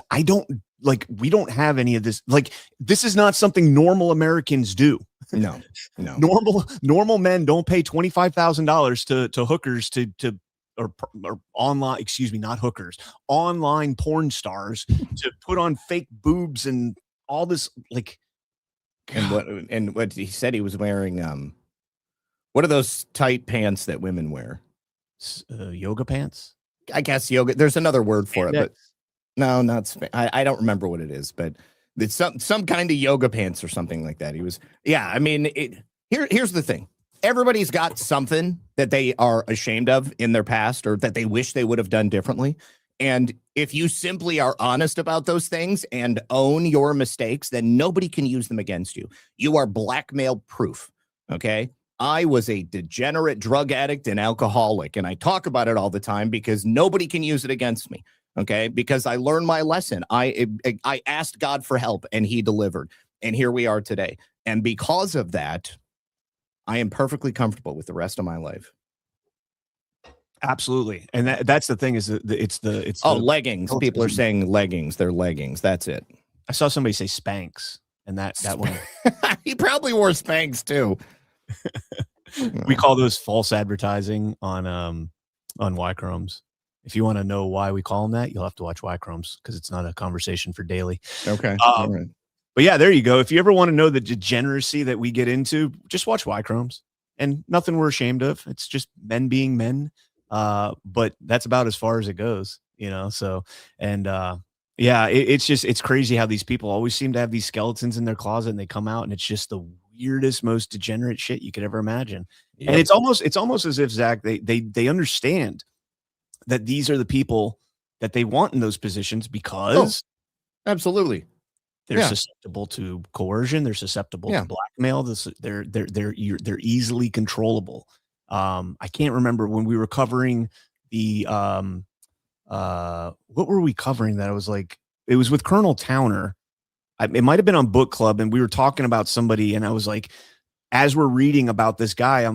we don't have any of this. Like this is not something normal Americans do. No. Normal men don't pay $25,000 to hookers or online, excuse me, not hookers, online porn stars to put on fake boobs and all this like. And what he said he was wearing, what are those tight pants that women wear? Yoga pants. I guess yoga. There's another word for it, but no, not. I don't remember what it is, but it's some kind of yoga pants or something like that. He was, yeah. I mean, here's the thing. Everybody's got something that they are ashamed of in their past or that they wish they would have done differently. And if you simply are honest about those things and own your mistakes, then nobody can use them against you. You are blackmail proof. Okay. I was a degenerate drug addict and alcoholic, and I talk about it all the time because nobody can use it against me, okay? Because I learned my lesson. I asked God for help, and he delivered, and here we are today. And because of that, I am perfectly comfortable with the rest of my life. Absolutely. And that's the thing is it's leggings. People are saying leggings. They're leggings. That's it. I saw somebody say Spanx, and that one. He probably wore Spanx too. We call those false advertising on Y-Chromes. If you want to know why we call them that, you'll have to watch Y-Chromes because it's not a conversation for daily. Okay. All right. But yeah, there you go. If you ever want to know the degeneracy that we get into, just watch Y-Chromes, and nothing we're ashamed of. It's just men being men. But that's about as far as it goes, you know? So, and, yeah, it's crazy how these people always seem to have these skeletons in their closet and they come out and it's just the weirdest, most degenerate shit you could ever imagine. Yep. And it's almost as if, Zach, they understand that these are the people that they want in those positions because absolutely they're susceptible to coercion. They're susceptible to blackmail. They're easily controllable. I can't remember when we were covering the, what were we covering that I was like, it was with Colonel Towner. It might've been on book club and we were talking about somebody and I was like, as we're reading about this guy,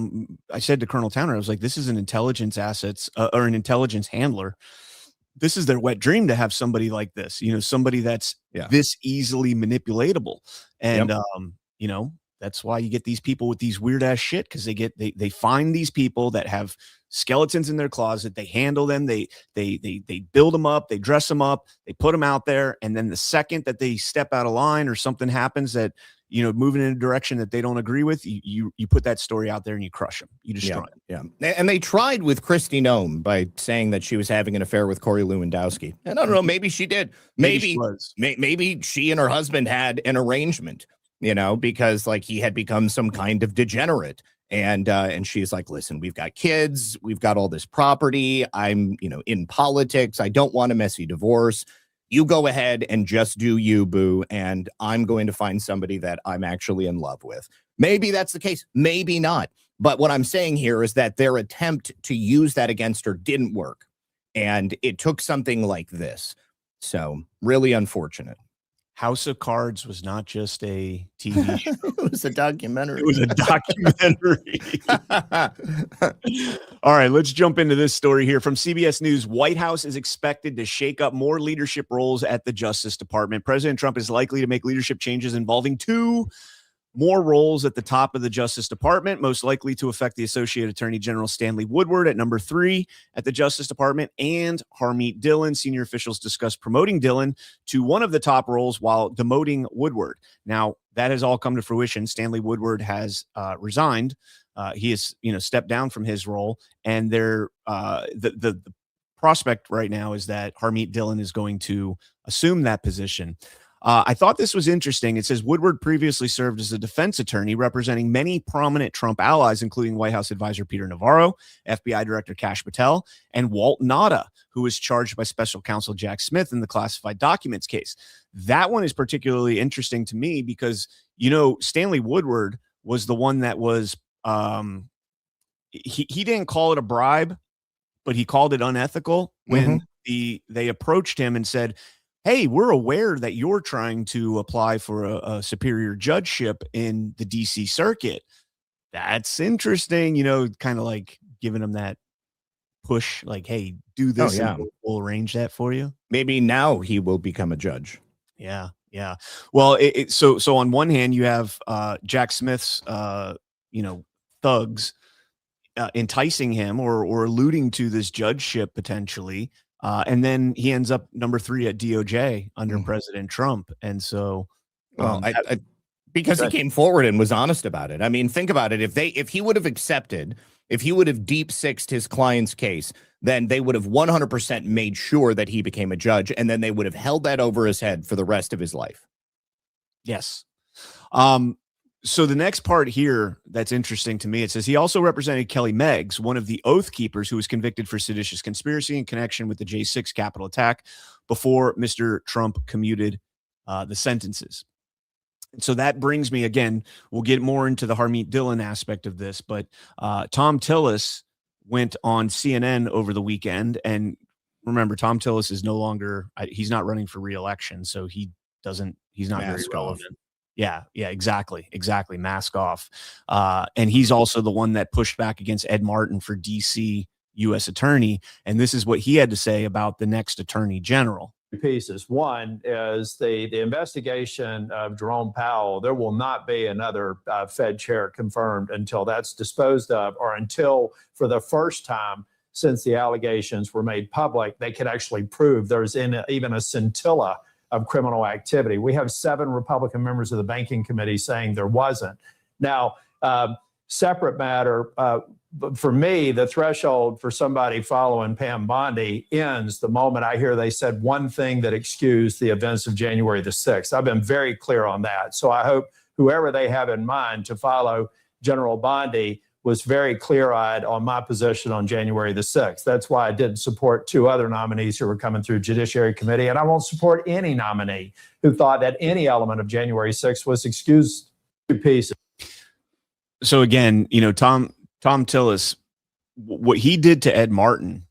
I said to Colonel Towner, I was like, this is an intelligence assets or an intelligence handler. This is their wet dream to have somebody like this, you know, somebody that's this easily manipulatable. And, you know, that's why you get these people with these weird ass shit. Cause they find these people that have skeletons in their closet. They handle them. They build them up. They dress them up. They put them out there. And then the second that they step out of line or something happens that, you know, moving in a direction that they don't agree with, you put that story out there and you crush them. You destroy them. Yeah. And they tried with Kristi Noem by saying that she was having an affair with Corey Lewandowski. And I don't know, maybe she did. Maybe she and her husband had an arrangement, you know, because like he had become some kind of degenerate. And she's like, listen, we've got kids, we've got all this property. I'm, you know, in politics. I don't want a messy divorce. You go ahead and just do you, boo. And I'm going to find somebody that I'm actually in love with. Maybe that's the case. Maybe not. But what I'm saying here is that their attempt to use that against her didn't work. And it took something like this. So really unfortunate. House of Cards was not just a TV show. It was a documentary. It was a documentary. All right, let's jump into this story here from CBS News. White House is expected to shake up more leadership roles at the Justice Department. President Trump is likely to make leadership changes involving 2 more roles at the top of the Justice Department, most likely to affect the Associate Attorney General Stanley Woodward at number 3 at the Justice Department and Harmeet Dillon. Senior officials discussed promoting Dillon to one of the top roles while demoting Woodward. Now, that has all come to fruition. Stanley Woodward has resigned. He has, you know, stepped down from his role, and the prospect right now is that Harmeet Dillon is going to assume that position. I thought this was interesting. It says Woodward previously served as a defense attorney representing many prominent Trump allies, including White House advisor Peter Navarro, FBI Director Kash Patel, and Walt Nauta, who was charged by special counsel Jack Smith in the classified documents case. That one is particularly interesting to me because, you know, Stanley Woodward was the one that was, he didn't call it a bribe, but he called it unethical when they approached him and said, hey, we're aware that you're trying to apply for a superior judgeship in the DC circuit. That's interesting, you know, kind of like giving them that push, like, hey, do this, yeah. and we'll arrange that for you? Maybe now he will become a judge. Yeah, yeah. Well, so on one hand, you have Jack Smith's thugs enticing him or alluding to this judgeship potentially, and then he ends up number 3 at DOJ under President Trump, and so because he came forward and was honest about it. I mean, think about it. If he would have accepted, if he would have deep sixed his client's case, then they would have 100% made sure that he became a judge, and then they would have held that over his head for the rest of his life. Yes. So the next part here that's interesting to me, it says he also represented Kelly Meggs, one of the Oath Keepers who was convicted for seditious conspiracy in connection with the J6 Capitol attack before Mr. Trump commuted the sentences. And so that brings me, again, we'll get more into the Harmeet Dillon aspect of this, but Tom Tillis went on CNN over the weekend, and remember, Tom Tillis is no longer, he's not running for re-election, so he's not very relevant. Yeah, exactly. Mask off. And he's also the one that pushed back against Ed Martin for DC U.S. attorney. And this is what he had to say about the next attorney general. Pieces. One is the investigation of Jerome Powell. There will not be another Fed chair confirmed until that's disposed of, or until, for the first time since the allegations were made public, they could actually prove there's even a scintilla of criminal activity. We have 7 Republican members of the banking committee saying there wasn't. Now, separate matter, for me, the threshold for somebody following Pam Bondi ends the moment I hear they said one thing that excused the events of January the 6th. I've been very clear on that. So I hope whoever they have in mind to follow General Bondi was very clear-eyed on my position on January the 6th. That's why I didn't support 2 other nominees who were coming through Judiciary Committee, and I won't support any nominee who thought that any element of January 6th was excused to pieces. So again, Tom Tillis, what he did to Ed Martin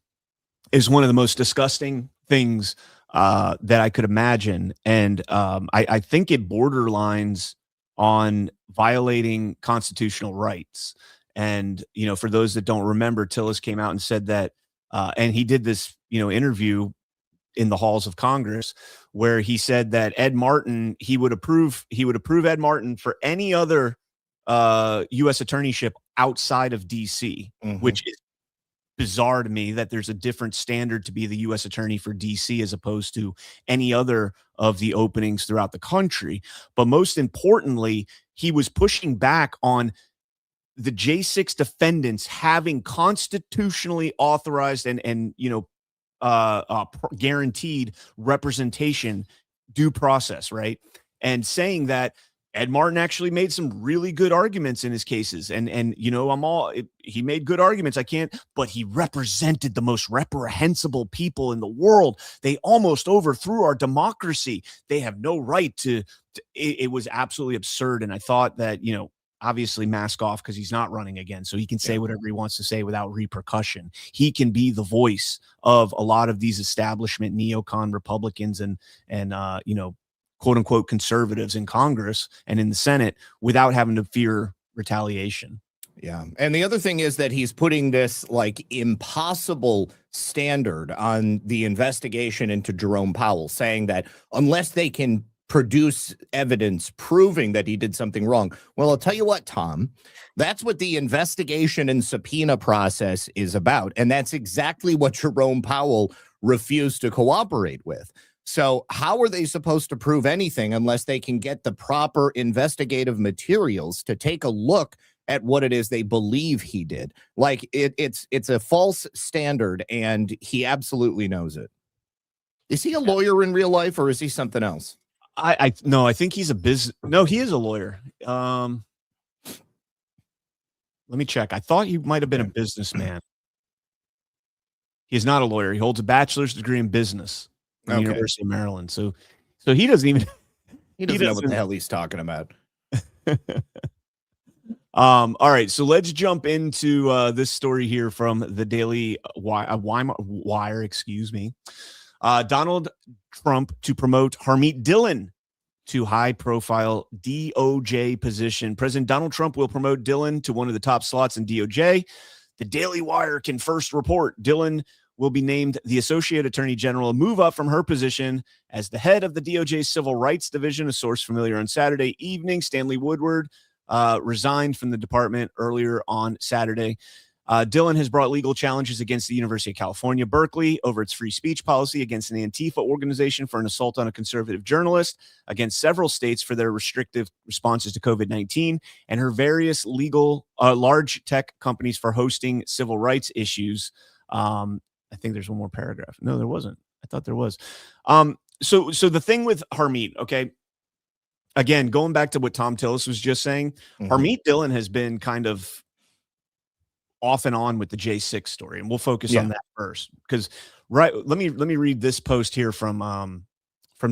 is one of the most disgusting things that I could imagine, and I think it borderlines on violating constitutional rights. And, for those that don't remember, Tillis came out and said that, and he did this, interview in the halls of Congress where he said that Ed Martin, he would approve Ed Martin for any other U.S. attorneyship outside of DC, which is bizarre to me that there's a different standard to be the U.S. attorney for DC as opposed to any other of the openings throughout the country. But most importantly, he was pushing back on the J6 defendants having constitutionally authorized and guaranteed representation, due process, right? And saying that Ed Martin actually made some really good arguments in his cases. And he made good arguments. But he represented the most reprehensible people in the world. They almost overthrew our democracy. They have no right to it was absolutely absurd. And I thought that, obviously mask off because he's not running again. So he can say whatever he wants to say without repercussion. He can be the voice of a lot of these establishment neocon Republicans and quote unquote conservatives in Congress and in the Senate without having to fear retaliation. Yeah. And the other thing is that he's putting this like impossible standard on the investigation into Jerome Powell, saying that unless they can produce evidence proving that he did something wrong. Well, I'll tell you what, Tom, that's what the investigation and subpoena process is about. And that's exactly what Jerome Powell refused to cooperate with. So how are they supposed to prove anything unless they can get the proper investigative materials to take a look at what it is they believe he did? Like it's a false standard, and he absolutely knows it. Is he a lawyer in real life, or is he something else? No, I think he's he is a lawyer. Let me check. I thought he might have been a businessman. He is not a lawyer. He holds a bachelor's degree in business from the University of Maryland. So he doesn't even he doesn't know what the hell he's talking about. All right, so let's jump into this story here from the Daily Wire, excuse me. Donald Trump to promote Harmeet Dillon to high-profile DOJ position. President Donald Trump will promote Dillon to one of the top slots in DOJ. The Daily Wire can first report Dillon will be named the Associate Attorney General, a move up from her position as the head of the DOJ's Civil Rights Division. A source familiar on Saturday evening, Stanley Woodward, resigned from the department earlier on Saturday. Dillon has brought legal challenges against the University of California, Berkeley over its free speech policy, against an Antifa organization for an assault on a conservative journalist, against several states for their restrictive responses to COVID-19, and her various legal large tech companies for hosting civil rights issues. I think there's one more paragraph. No, there wasn't. I thought there was. So the thing with Harmeet, okay, again, going back to what Tom Tillis was just saying, Harmeet Dillon has been kind of off and on with the J6 story, and we'll focus on that first. Because let me read this post here from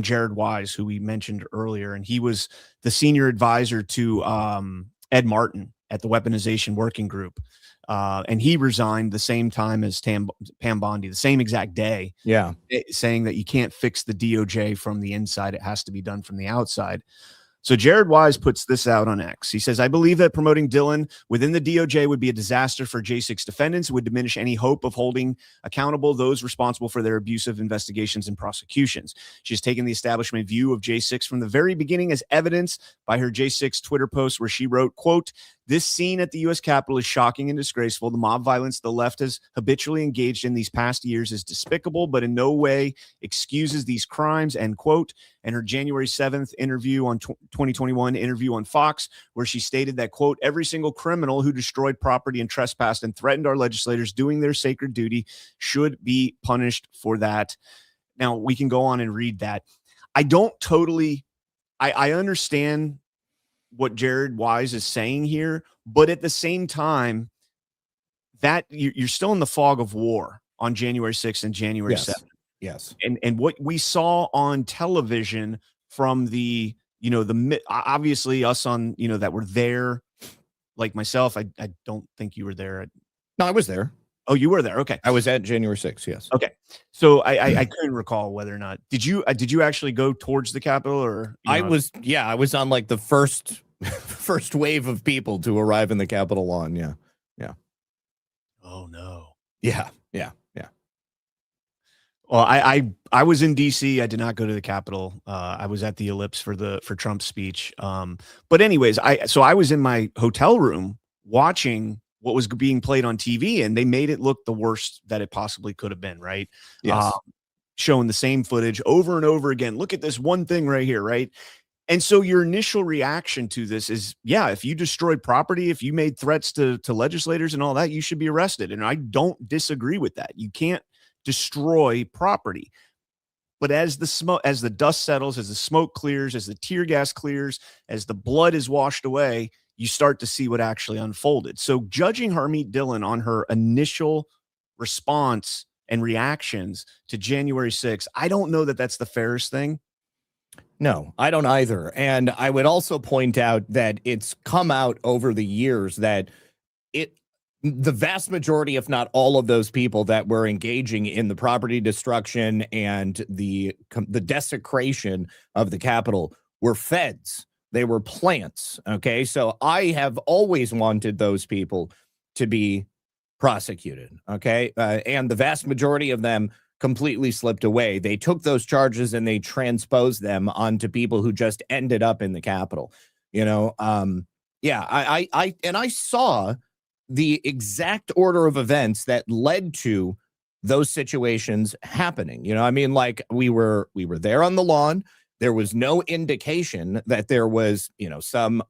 Jared Wise, who we mentioned earlier, and he was the senior advisor to Ed Martin at the Weaponization Working Group, and he resigned the same time as Pam Bondi, the same exact day. Yeah, saying that you can't fix the DOJ from the inside; it has to be done from the outside. So Jared Wise puts this out on X. He says, I believe that promoting Dillon within the DOJ would be a disaster for J6 defendants. It would diminish any hope of holding accountable those responsible for their abusive investigations and prosecutions. She has taken the establishment view of J6 from the very beginning, as evidenced by her J6 Twitter post, where she wrote, quote, this scene at the U.S. Capitol is shocking and disgraceful. The mob violence the left has habitually engaged in these past years is despicable, but in no way excuses these crimes, end quote. And her January 7th interview on 2021 interview on Fox, where she stated that, quote, every single criminal who destroyed property and trespassed and threatened our legislators doing their sacred duty should be punished for that. Now, we can go on and read that. I don't totally, I understand what Jared Wise is saying here, but at the same time, that you're still in the fog of war on January 6th and January 7th. Yes. And what we saw on television from the, obviously us on, that were there, like myself, I don't think you were there. No, I was there. Oh, you were there. Okay. I was at January 6th. Yes. Okay. So I couldn't recall whether or not, did you actually go towards the Capitol, or? I was on like the first wave of people to arrive in the Capitol lawn. Yeah. Yeah. Oh no. Yeah. Well, I was in DC. I did not go to the Capitol. I was at the Ellipse for Trump's speech. But anyways, I was in my hotel room watching what was being played on TV, and they made it look the worst that it possibly could have been, right? Yes. Showing the same footage over and over again. Look at this one thing right here, right? And so your initial reaction to this is, yeah, if you destroyed property, if you made threats to legislators and all that, you should be arrested. And I don't disagree with that. You can't destroy property. But as the dust settles, as the smoke clears, as the tear gas clears, as the blood is washed away, you start to see what actually unfolded. So judging Harmeet Dillon on her initial response and reactions to January 6th, I don't know that that's the fairest thing. No, I don't either. And I would also point out that it's come out over the years that the vast majority, if not all of those people that were engaging in the property destruction and the desecration of the Capitol were feds. They were plants. Okay. So I have always wanted those people to be prosecuted. Okay. And the vast majority of them completely slipped away. They took those charges and they transposed them onto people who just ended up in the Capitol. I saw the exact order of events that led to those situations happening. We were there on the lawn. There was no indication that there was, some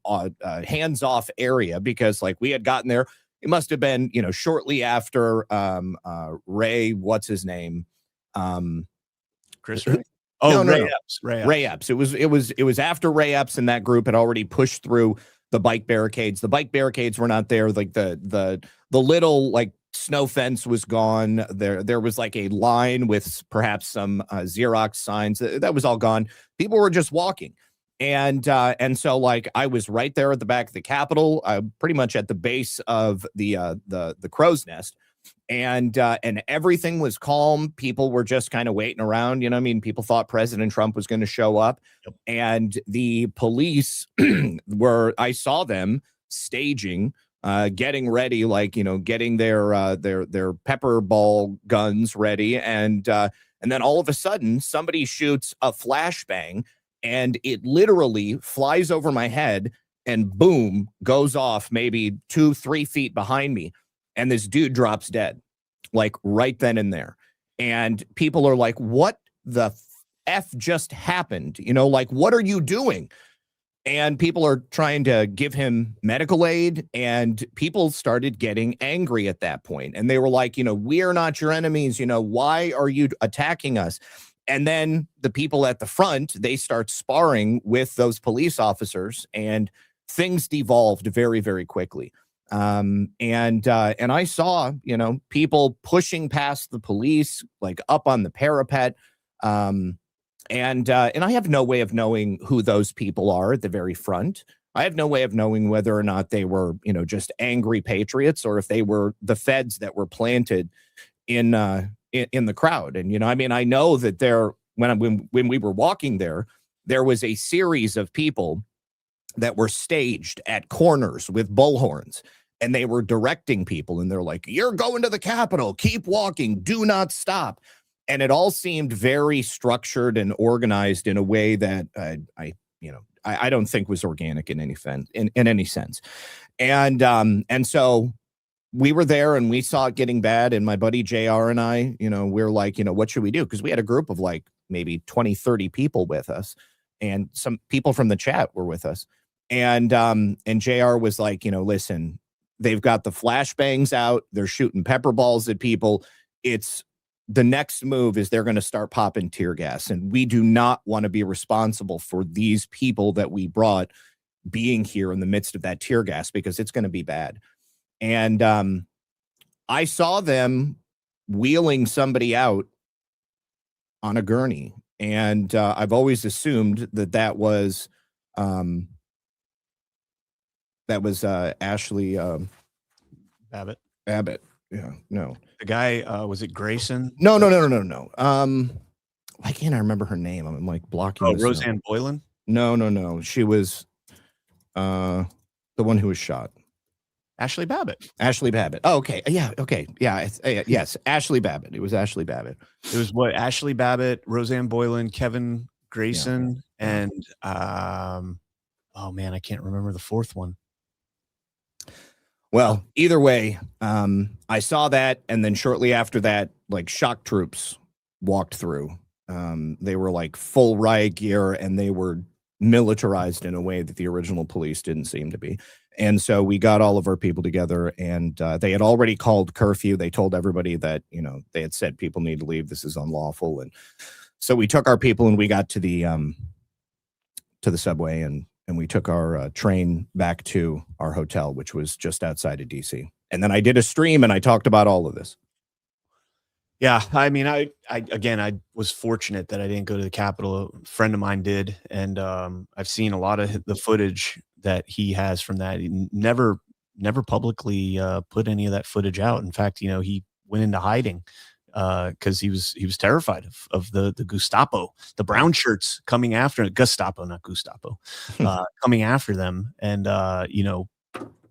hands-off area, because we had gotten there. It must have been, shortly after Ray, what's his name? Chris Ray? Ray Epps. It was after Ray Epps and that group had already pushed through the bike barricades. The bike barricades were not there. Like the little snow fence was gone. There was a line with perhaps some Xerox signs that was all gone. People were just walking. And so I was right there at the back of the Capitol, pretty much at the base of the crow's nest. And everything was calm. People were just kind of waiting around. People thought President Trump was going to show up. Yep. And the police I saw them staging getting ready, like, getting their pepper ball guns ready. And then all of a sudden somebody shoots a flashbang and it literally flies over my head and boom, goes off maybe 2-3 feet behind me. And this dude drops dead, like right then and there. And people are like, what the F just happened? Like, what are you doing? And people are trying to give him medical aid, and people started getting angry at that point. And they were like, we are not your enemies. Why are you attacking us? And then the people at the front, they start sparring with those police officers, and things devolved very, very quickly. And I saw, people pushing past the police, like up on the parapet. And I have no way of knowing who those people are at the very front. I have no way of knowing whether or not they were, just angry patriots, or if they were the feds that were planted in the crowd. And I know that when we were walking there was a series of people that were staged at corners with bullhorns, and they were directing people, and they're like, "You're going to the Capitol. Keep walking. Do not stop." And it all seemed very structured and organized in a way that I don't think was organic in any sense. And so we were there and we saw it getting bad. And my buddy JR and I, we're like, what should we do? Because we had a group of like maybe 20, 30 people with us, and some people from the chat were with us. And JR was like, listen, they've got the flashbangs out. They're shooting pepper balls at people. The next move is they're going to start popping tear gas, and we do not want to be responsible for these people that we brought being here in the midst of that tear gas, because it's going to be bad. And I saw them wheeling somebody out on a gurney, and I've always assumed that was Ashley Babbitt. Yeah, no. The guy, was it Grayson? No. Why can't I remember her name? I'm like blocking. Oh, Roseanne Boylan? No. She was the one who was shot. Ashley Babbitt. Oh, okay. Yeah. Okay. Yeah. Yes. Ashley Babbitt. It was Ashley Babbitt. It was Ashley Babbitt, Roseanne Boylan, Kevin Grayson, and oh man, I can't remember the fourth one. Well, either way, I saw that, and then shortly after that, like shock troops walked through. They were like full riot gear, and they were militarized in a way that the original police didn't seem to be. And so we got all of our people together, and they had already called curfew. They told everybody that, they had said people need to leave. This is unlawful. And so we took our people and we got to the subway, and we took our train back to our hotel, which was just outside of DC. And then I did a stream and I talked about all of this. Yeah. I mean, I was fortunate that I didn't go to the Capitol. A friend of mine did. And I've seen a lot of the footage that he has from that. He never publicly put any of that footage out. In fact, he went into hiding because he was terrified of the Gestapo, the brown shirts coming after Gestapo, not Gestapo, coming after them. And,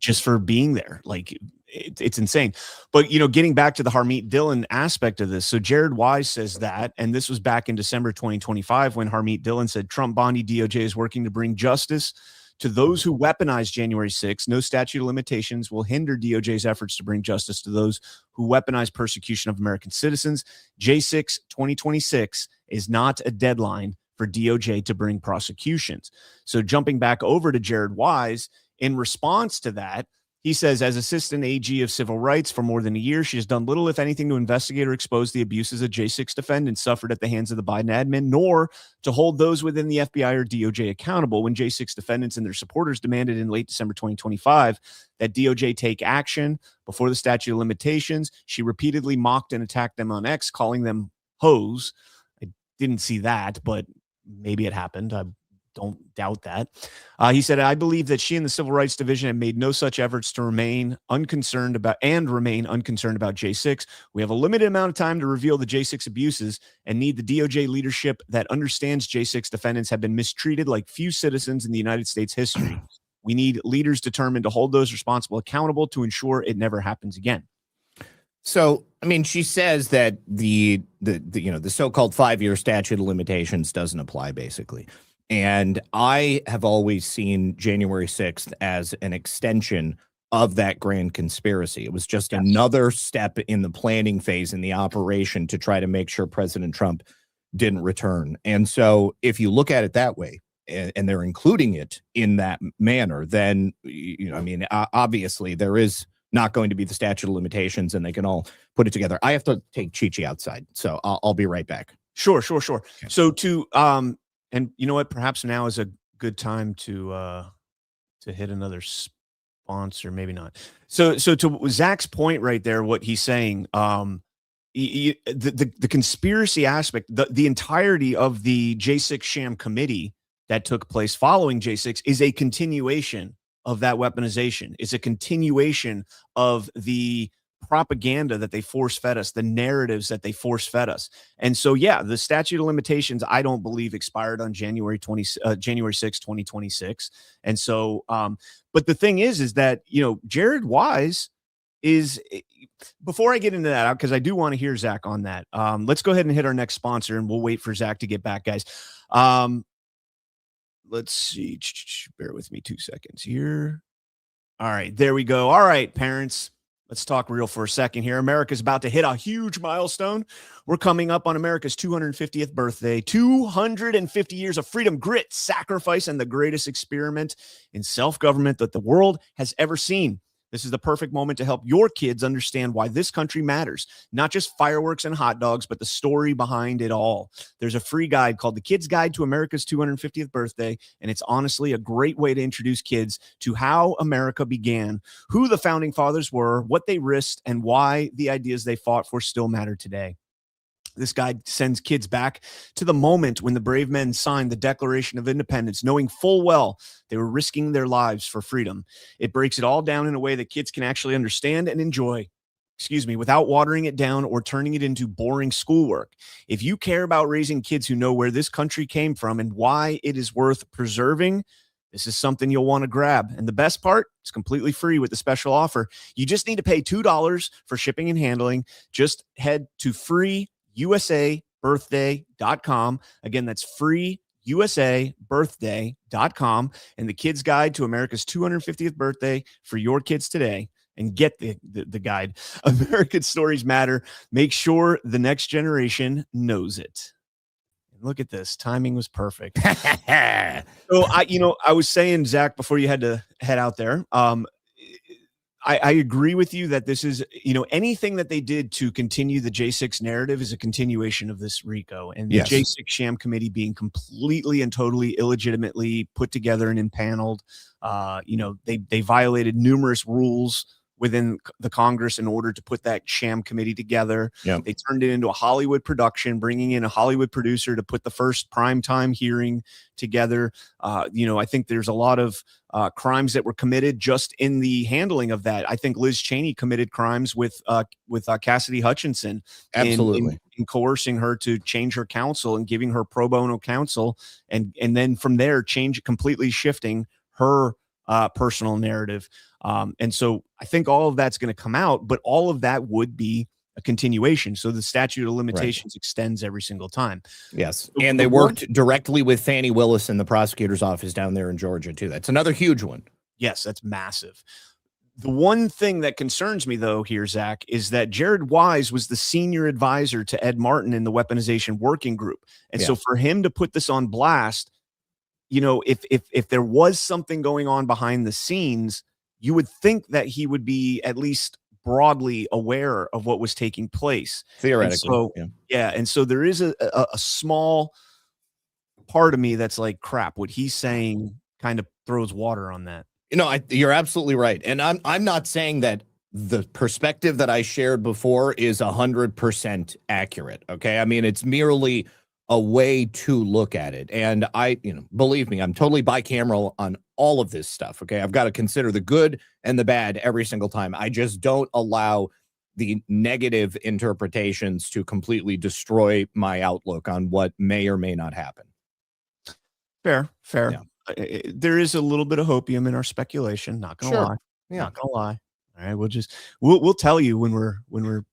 just for being there, like it's insane. But, getting back to the Harmeet Dillon aspect of this. So Jared Wise says that, and this was back in December 2025 when Harmeet Dillon said Trump Bondi DOJ is working to bring justice to those who weaponized January 6th. No statute of limitations will hinder DOJ's efforts to bring justice to those who weaponize persecution of American citizens. J6 2026 is not a deadline for DOJ to bring prosecutions. So jumping back over to Jared Wise, in response to that, he says, as Assistant AG of Civil Rights for more than a year, she has done little, if anything, to investigate or expose the abuses of J6 defendants suffered at the hands of the Biden admin, nor to hold those within the FBI or DOJ accountable. When J6 defendants and their supporters demanded in late December 2025 that DOJ take action before the statute of limitations, she repeatedly mocked and attacked them on X, calling them hoes. I didn't see that, but maybe it happened. I don't doubt that. He said, I believe that she and the Civil Rights Division have made no such efforts to remain unconcerned about J6. We have a limited amount of time to reveal the J6 abuses and need the DOJ leadership that understands J6 defendants have been mistreated like few citizens in the United States history. We need leaders determined to hold those responsible accountable to ensure it never happens again. So, I mean, she says that the so-called 5-year statute of limitations doesn't apply, basically. And I have always seen January 6th as an extension of that grand conspiracy. It was just another step in the planning phase in the operation to try to make sure President Trump didn't return. And so if you look at it that way, and they're including it in that manner, then, I mean, obviously there is not going to be the statute of limitations and they can all put it together. I have to take Chi-Chi outside, so I'll be right back. Sure. Okay. So and you know what, perhaps now is a good time to hit another sponsor, maybe not. So to Zak's point right there, what he's saying, the conspiracy aspect, the entirety of the J6 sham committee that took place following J6 is a continuation of that weaponization. It's a continuation of the propaganda that they force-fed us, the narratives that they force-fed us. And so, yeah, the statute of limitations, I don't believe expired on January 6, 2026. And so, but the thing is that, Jared Wise is, before I get into that, because I do want to hear Zak on that, let's go ahead and hit our next sponsor and we'll wait for Zak to get back, guys. Let's see. Bear with me 2 seconds here. All right, there we go. All right, parents, let's talk real for a second here. America's about to hit a huge milestone. We're coming up on America's 250th birthday. 250 years of freedom, grit, sacrifice, and the greatest experiment in self-government that the world has ever seen. This is the perfect moment to help your kids understand why this country matters. Not just fireworks and hot dogs, but the story behind it all. There's a free guide called The Kid's Guide to America's 250th Birthday, and it's honestly a great way to introduce kids to how America began, who the founding fathers were, what they risked, and why the ideas they fought for still matter today. This guide sends kids back to the moment when the brave men signed the Declaration of Independence, knowing full well they were risking their lives for freedom. It breaks it all down in a way that kids can actually understand and enjoy, without watering it down or turning it into boring schoolwork. If you care about raising kids who know where this country came from and why it is worth preserving, this is something you'll want to grab. And the best part, it's completely free with the special offer. You just need to pay $2 for shipping and handling. Just head to freeusabirthday.com. Again, that's freeusabirthday.com, and the Kid's Guide to America's 250th Birthday for your kids today. And get the guide. American stories matter. Make sure the next generation knows it. Look at this. Timing was perfect. So I was saying, Zak, before you had to head out there, I agree with you that this is, anything that they did to continue the J6 narrative is a continuation of this RICO, and the J6 sham committee being completely and totally illegitimately put together and impaneled. They violated numerous rules within the Congress in order to put that sham committee together. Yep. They turned it into a Hollywood production, bringing in a Hollywood producer to put the first primetime hearing together. I think there's a lot of crimes that were committed just in the handling of that. I think Liz Cheney committed crimes with Cassidy Hutchinson. Absolutely. In coercing her to change her counsel and giving her pro bono counsel. And then from there, completely shifting her personal narrative. And so I think all of that's going to come out, but all of that would be a continuation. So the statute of limitations extends every single time. Yes. And they worked directly with Fannie Willis in the prosecutor's office down there in Georgia too. That's another huge one. Yes, that's massive. The one thing that concerns me though here, Zak, is that Jared Wise was the senior advisor to Ed Martin in the weaponization working group. And so for him to put this on blast, if there was something going on behind the scenes, you would think that he would be at least broadly aware of what was taking place. Theoretically. And so there is a small part of me that's like, crap, what he's saying kind of throws water on that. You're absolutely right. And I'm not saying that the perspective that I shared before is 100% accurate. Okay. I mean, it's merely a way to look at it. And believe me, I'm totally bicameral on all of this stuff. Okay. I've got to consider the good and the bad every single time. I just don't allow the negative interpretations to completely destroy my outlook on what may or may not happen. Fair. Yeah. there is a little bit of hopium in our speculation. Not gonna lie. Yeah. Not gonna lie. All right, we'll tell you when we're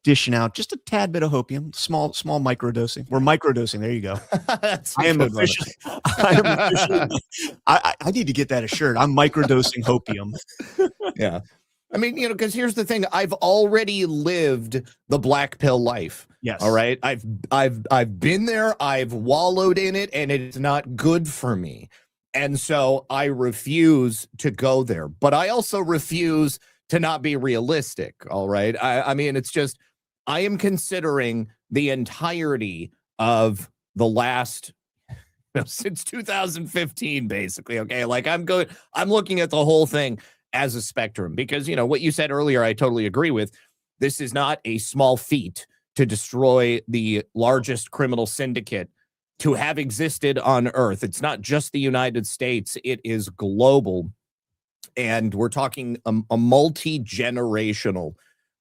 dishing out just a tad bit of hopium, small micro dosing. We're micro dosing. There you go. I am officially. I need to get that a shirt. I'm micro dosing hopium. Yeah. I mean, because here's the thing. I've already lived the black pill life. Yes. All right. I've been there. I've wallowed in it, and it's not good for me. And so I refuse to go there. But I also refuse to not be realistic. All right. I mean, it's just I am considering the entirety of the last since 2015, basically. Okay. Like I'm looking at the whole thing as a spectrum, because what you said earlier, I totally agree with. This is not a small feat to destroy the largest criminal syndicate to have existed on Earth. It's not just the United States, it is global. And we're talking a multi-generational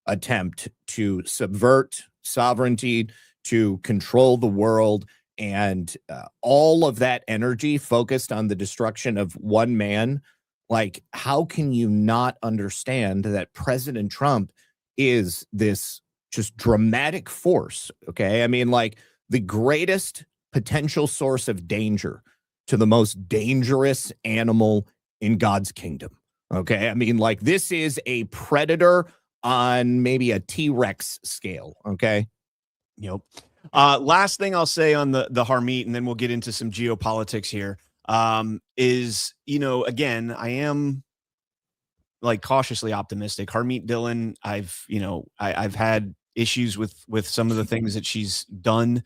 attempt to subvert sovereignty, to control the world, and all of that energy focused on the destruction of one man. Like, how can you not understand that President Trump is this just dramatic force? Okay. I mean, like the greatest potential source of danger to the most dangerous animal in God's kingdom. Okay. I mean, like this is a predator on maybe a T-Rex scale. Okay. Yep. Last thing I'll say on the Harmeet, and then we'll get into some geopolitics here. Is, again, I am like cautiously optimistic. Harmeet Dillon, I've had issues with some of the things that she's done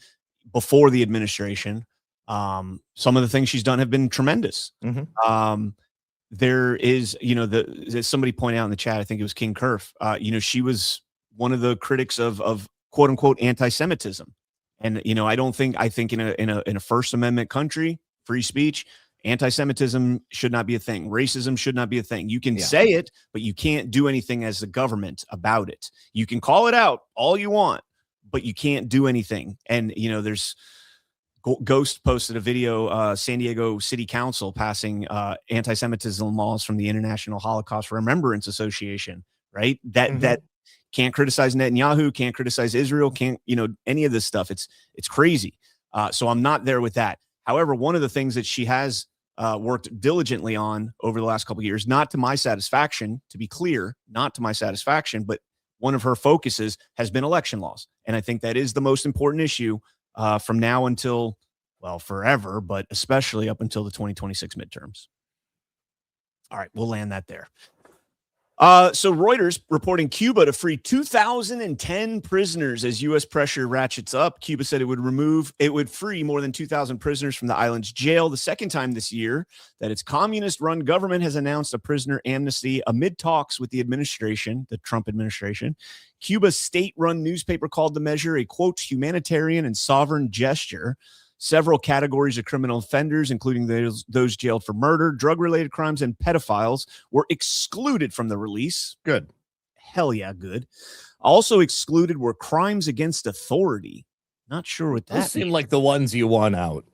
before the administration. Some of the things she's done have been tremendous. Mm-hmm. There is, there's somebody pointed out in the chat, I think it was King Kerf, she was one of the critics of quote unquote anti-Semitism. And, I think in a First Amendment country, free speech, anti-Semitism should not be a thing. Racism should not be a thing. You can say it, but you can't do anything as the government about it. You can call it out all you want, but you can't do anything. And, there's Ghost posted a video, San Diego City Council passing anti-Semitism laws from the International Holocaust Remembrance Association, right? That can't criticize Netanyahu, can't criticize Israel, can't, any of this stuff. It's crazy. So I'm not there with that. However, one of the things that she has worked diligently on over the last couple of years, not to my satisfaction, to be clear, not to my satisfaction, but one of her focuses has been election laws. And I think that is the most important issue from now until, well, forever, but especially up until the 2026 midterms. All right, we'll land that there. So Reuters reporting Cuba to free 2010 prisoners as U.S. pressure ratchets up. Cuba said it would free more than 2,000 prisoners from the island's jail, the second time this year that its communist-run government has announced a prisoner amnesty amid talks with the administration, the Trump administration. Cuba's state-run newspaper called the measure a, quote, humanitarian and sovereign gesture. Several categories of criminal offenders, including those jailed for murder, drug-related crimes, and pedophiles, were excluded from the release. Good. Hell yeah, good. Also excluded were crimes against authority. Not sure what that Those seem like the ones you want out.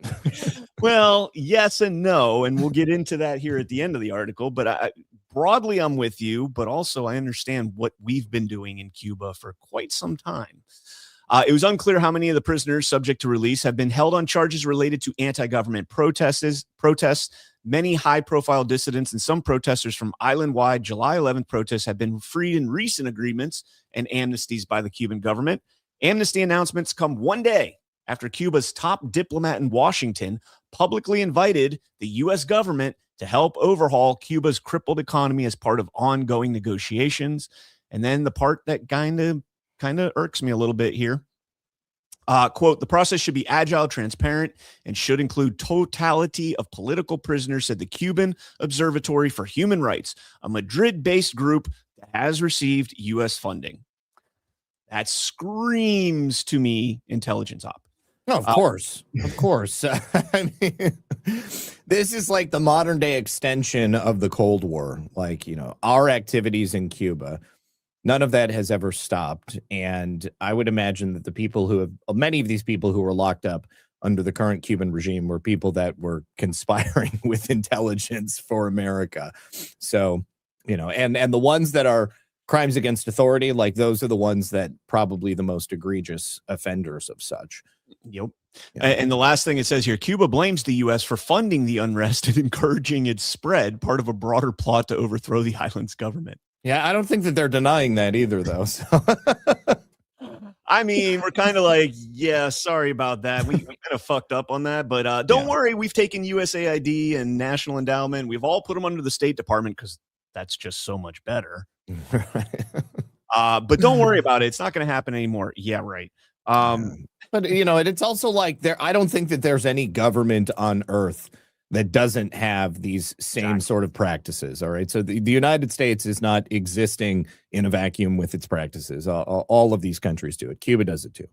Well, yes and no, and we'll get into that here at the end of the article. But broadly, I'm with you, but also I understand what we've been doing in Cuba for quite some time. It was unclear how many of the prisoners subject to release have been held on charges related to anti-government protests. Many high-profile dissidents and some protesters from island-wide July 11th protests have been freed in recent agreements and amnesties by the Cuban government. Amnesty announcements come one day after Cuba's top diplomat in Washington publicly invited the U.S. government to help overhaul Cuba's crippled economy as part of ongoing negotiations. And then the part that kind of irks me a little bit here. Quote, the process should be agile, transparent, and should include totality of political prisoners, said the Cuban Observatory for Human Rights, a Madrid-based group that has received U.S. funding. That screams to me intelligence op. No, of course. Of course. I mean, this is like the modern day extension of the Cold War. Like, our activities in Cuba. None of that has ever stopped. And I would imagine that many of these people who were locked up under the current Cuban regime were people that were conspiring with intelligence for America. So, and the ones that are crimes against authority, like those are the ones that probably the most egregious offenders of such. Yep. And the last thing it says here, Cuba blames the U.S. for funding the unrest and encouraging its spread, part of a broader plot to overthrow the island's government. Yeah, I don't think that they're denying that either, though. So. I mean, we're kind of like, yeah, sorry about that. We kind of fucked up on that. But don't worry, we've taken USAID and National Endowment. We've all put them under the State Department because that's just so much better. But don't worry about it. It's not going to happen anymore. Yeah, right. But, it's also like I don't think that there's any government on earth that doesn't have these same sort of practices. All right. So the United States is not existing in a vacuum with its practices. All of these countries do it. Cuba does it too.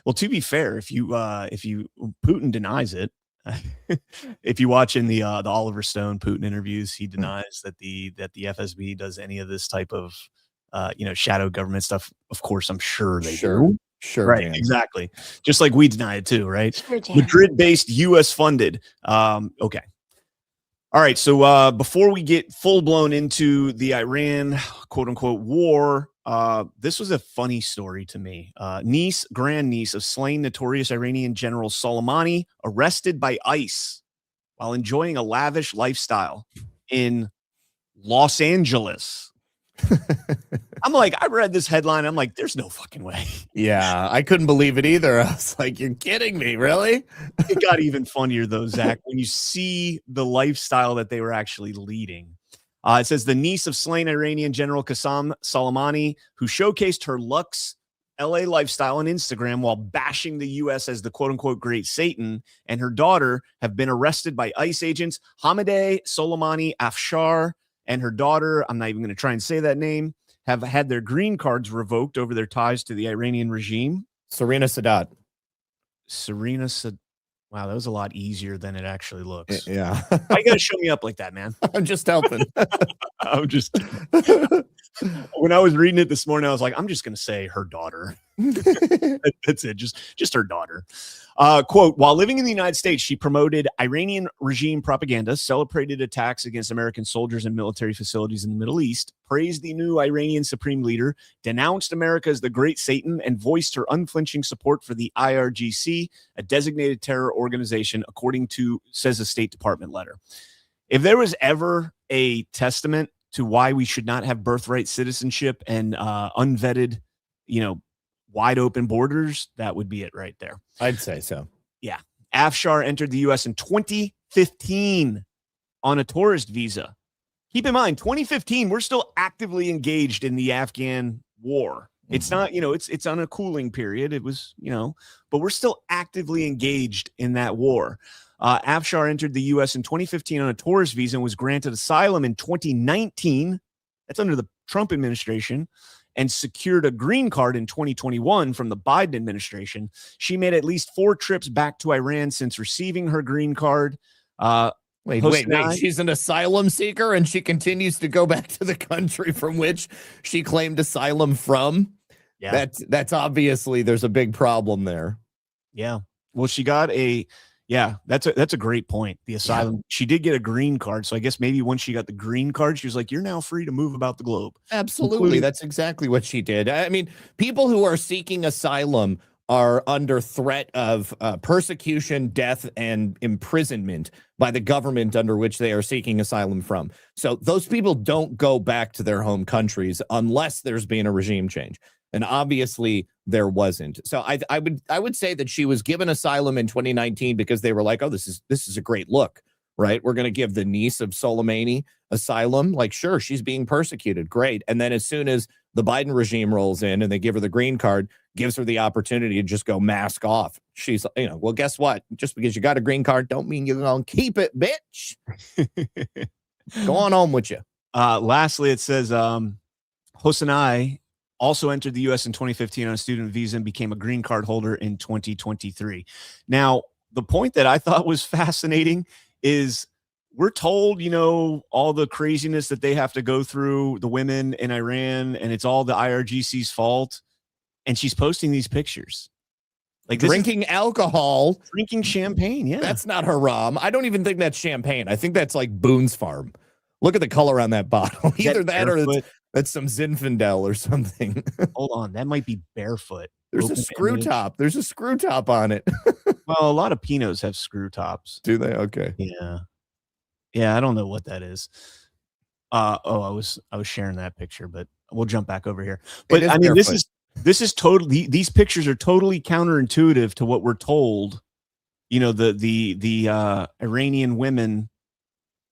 Well, to be fair, if Putin denies it, if you watch in the Oliver Stone Putin interviews, he denies that the FSB does any of this type of shadow government stuff. Of course, I'm sure they do. Sure. Right. Dan. Exactly. Just like we deny it too. Right. Sure, Dan. Madrid-based U.S. funded. Okay. All right. So before we get full blown into the Iran quote unquote war, this was a funny story to me. Grandniece of slain notorious Iranian General Soleimani arrested by ICE while enjoying a lavish lifestyle in Los Angeles. I'm like, I read this headline. I'm like, there's no fucking way. Yeah, I couldn't believe it either. I was like, you're kidding me, really? It got even funnier though, Zach, when you see the lifestyle that they were actually leading. It says the niece of slain Iranian General Qasem Soleimani, who showcased her luxe LA lifestyle on Instagram while bashing the U.S. as the quote-unquote great Satan, and her daughter have been arrested by ICE agents. Hamideh Soleimani Afshar and her daughter, I'm not even going to try and say that name, have had their green cards revoked over their ties to the Iranian regime. Serena Sadat. Wow, that was a lot easier than it actually looks. Yeah. Why you got to show me up like that, man? I'm just helping. When I was reading it this morning, I was like, I'm just going to say her daughter. That's it. Just her daughter. Quote, while living in the United States, she promoted Iranian regime propaganda, celebrated attacks against American soldiers and military facilities in the Middle East, praised the new Iranian supreme leader, denounced America as the great Satan, and voiced her unflinching support for the IRGC, a designated terror organization, according to, says a State Department letter. If there was ever a testament to why we should not have birthright citizenship and unvetted, wide open borders, that would be it right there. I'd say so. Yeah. Afshar entered the U.S. in 2015 on a tourist visa. Keep in mind, 2015, we're still actively engaged in the Afghan war. It's not, it's on a cooling period. It was, but we're still actively engaged in that war. Afshar entered the U.S. in 2015 on a tourist visa and was granted asylum in 2019. That's under the Trump administration, and secured a green card in 2021 from the Biden administration. She made at least 4 trips back to Iran since receiving her green card. Wait. She's an asylum seeker and she continues to go back to the country from which she claimed asylum from. Yeah. That's obviously there's a big problem there. Yeah. Well, she got that's a great point. The asylum, she did get a green card. So I guess maybe once she got the green card, she was like, you're now free to move about the globe. Absolutely. That's exactly what she did. I mean, people who are seeking asylum are under threat of persecution, death, and imprisonment by the government under which they are seeking asylum from. So those people don't go back to their home countries unless there's been a regime change. And obviously there wasn't. So I would say that she was given asylum in 2019 because they were like, oh, this is a great look, right? We're going to give the niece of Soleimani asylum. Like, sure, she's being persecuted. Great. And then as soon as the Biden regime rolls in and they give her the green card, gives her the opportunity to just go mask off. She's, well, guess what? Just because you got a green card don't mean you're going to keep it, bitch. Go on home with you. Lastly, it says Hosseini also entered the U.S. in 2015 on a student visa and became a green card holder in 2023. Now, the point that I thought was fascinating is we're told, all the craziness that they have to go through, the women in Iran, and it's all the IRGC's fault. And she's posting these pictures. Like drinking alcohol, drinking champagne. Yeah, that's not haram. I don't even think that's champagne. I think that's like Boone's Farm. Look at the color on that bottle. Either that or that's some Zinfandel or something. Hold on, that might be barefoot. There's a screw top. There's a screw top on it. Well, a lot of Pinots have screw tops. Do they? Okay. Yeah. Yeah, I don't know what that is. I was sharing that picture, but we'll jump back over here. But I mean, barefoot. this is totally, these pictures are totally counterintuitive to what we're told, you know, the Iranian women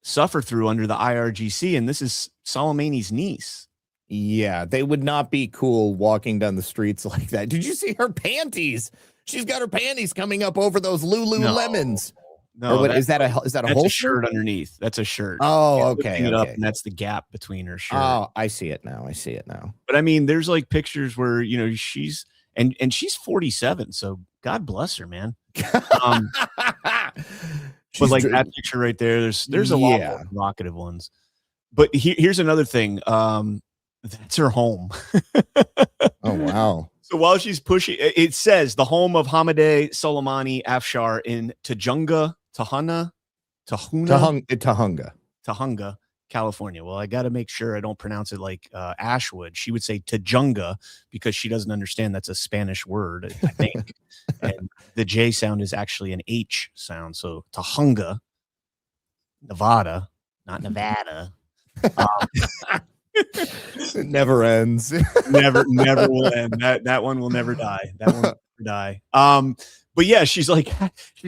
suffer through under the IRGC, and this is Soleimani's niece. Yeah, they would not be cool walking down the streets like that. Did you see her panties? She's got her panties coming up over those Lululemons. No, or what, is that a whole shirt underneath? That's a shirt. Oh, okay. It up, and that's the gap between her shirt. Oh, I see it now. But I mean, there's like pictures where, you know, she's 47, so God bless her, man. But like that picture right there, there's a lot more provocative ones. But here's another thing. That's her home. Oh, wow. So while she's pushing, it says the home of Hamadeh Soleimani Afshar in Tahunga, California. Well, I got to make sure I don't pronounce it like Ashwood. She would say Tajunga because she doesn't understand that's a Spanish word, I think. And the J sound is actually an H sound. So Tahunga, Nevada, not Nevada. It never ends. never will end. That one will never die. That one will never die. But yeah, she's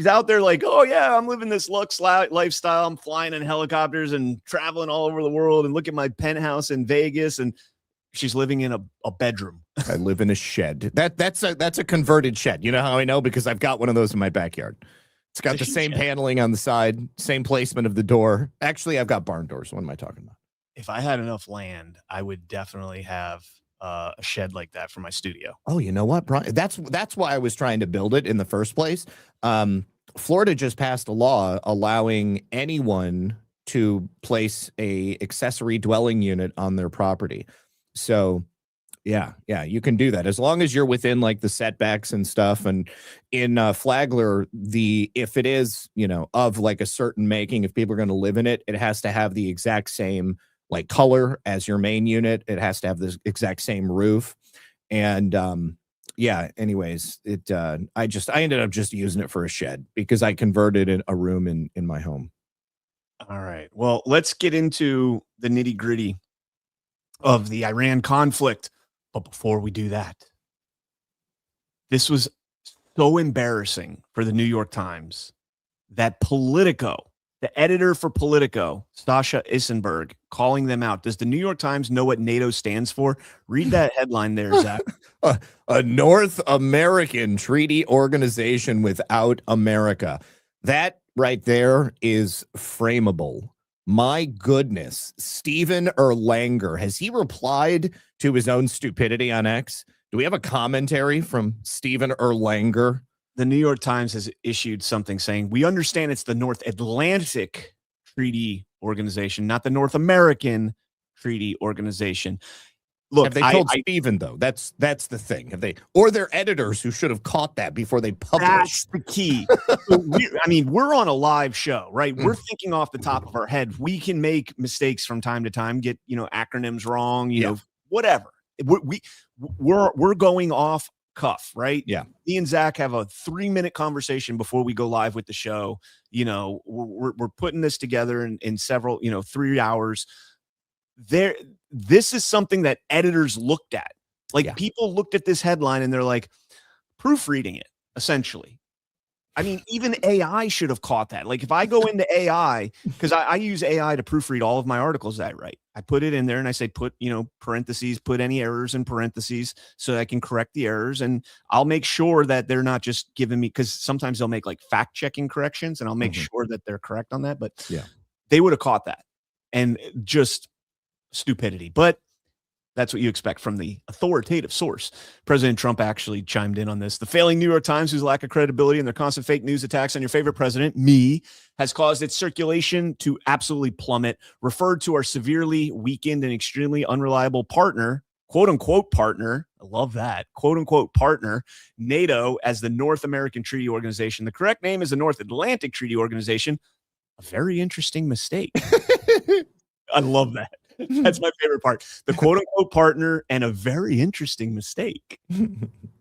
out there like, oh yeah, I'm living this lux lifestyle. I'm flying in helicopters and traveling all over the world, and look at my penthouse in Vegas. And she's living in a bedroom. I live in a shed. That's a converted shed. You know how I know? Because I've got one of those in my backyard. It's got the same paneling on the side, same placement of the door. Actually, I've got barn doors. What am I talking about? If I had enough land, I would definitely have a shed like that for my studio. Oh, you know what, Brian? That's why I was trying to build it in the first place. Florida just passed a law allowing anyone to place a accessory dwelling unit on their property. So yeah, you can do that as long as you're within like the setbacks and stuff. And in Flagler, if it is, you know, of like a certain making, if people are going to live in it, it has to have the exact same like color as your main unit. It has to have the exact same roof. And yeah, anyways, I ended up just using it for a shed because I converted a room in my home. All right. Well, let's get into the nitty gritty of the Iran conflict. But before we do that, this was so embarrassing for the New York Times that Politico, the editor for Politico, Sasha Issenberg, calling them out. Does the New York Times know what NATO stands for? Read that headline there, Zach. A North American treaty organization without America. That right there is frameable. My goodness. Stephen Erlanger, has he replied to his own stupidity on X? Do we have a commentary from Stephen Erlanger? The New York Times has issued something saying, we understand it's the North Atlantic Treaty Organization, not the North American Treaty Organization. Look, have they told Stephen, though? That's the thing. Have they, or their editors who should have caught that before they published? That's the key. So we're on a live show, right? We're thinking off the top of our head. We can make mistakes from time to time, get, you know, acronyms wrong, you know, whatever. We're going off cuff, right? Yeah. Me and Zach have a 3-minute conversation before we go live with the show. You know, we're putting this together in several, 3 hours. This is something that editors looked at. Like people looked at this headline and they're like proofreading it, essentially. I mean, even AI should have caught that. Like if I go into AI, because I use AI to proofread all of my articles that I write. I put it in there and I say, put, parentheses, put any errors in parentheses so I can correct the errors. And I'll make sure that they're not just giving me, because sometimes they'll make like fact checking corrections and I'll make sure that they're correct on that. But they would have caught that. And just stupidity. But that's what you expect from the authoritative source. President Trump actually chimed in on this. The failing New York Times, whose lack of credibility and their constant fake news attacks on your favorite president, me, has caused its circulation to absolutely plummet, referred to our severely weakened and extremely unreliable partner, quote unquote partner. I love that. Quote unquote partner NATO as the North American Treaty Organization. The correct name is the North Atlantic Treaty Organization. A very interesting mistake. I love that. That's my favorite part. The quote unquote partner and a very interesting mistake.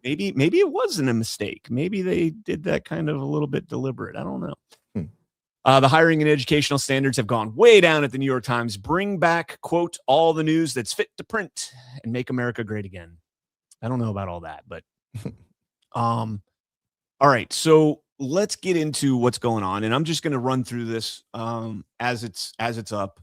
Maybe it wasn't a mistake. Maybe they did that kind of a little bit deliberate. I don't know. The hiring and educational standards have gone way down at the New York Times. Bring back, quote, all the news that's fit to print and make America great again. I don't know about all that, but all right. So let's get into what's going on. And I'm just going to run through this as it's up.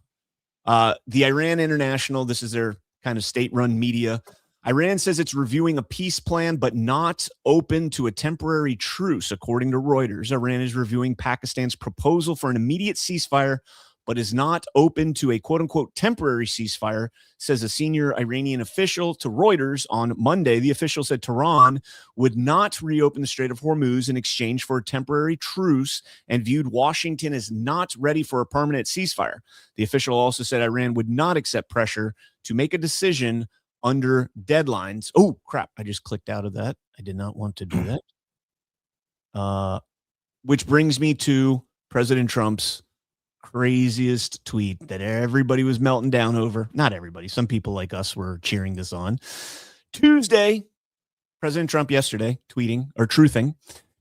The Iran International, this is their kind of state-run media. Iran says it's reviewing a peace plan, but not open to a temporary truce. According to Reuters, Iran is reviewing Pakistan's proposal for an immediate ceasefire, but is not open to a quote-unquote temporary ceasefire, says a senior Iranian official to Reuters on Monday. The official said Tehran would not reopen the Strait of Hormuz in exchange for a temporary truce and viewed Washington as not ready for a permanent ceasefire. The official also said Iran would not accept pressure to make a decision under deadlines. Oh, crap. I just clicked out of that. I did not want to do that. Which brings me to President Trump's craziest tweet that everybody was melting down over. Not everybody. Some people like us were cheering this on. Tuesday, President Trump yesterday tweeting or truthing.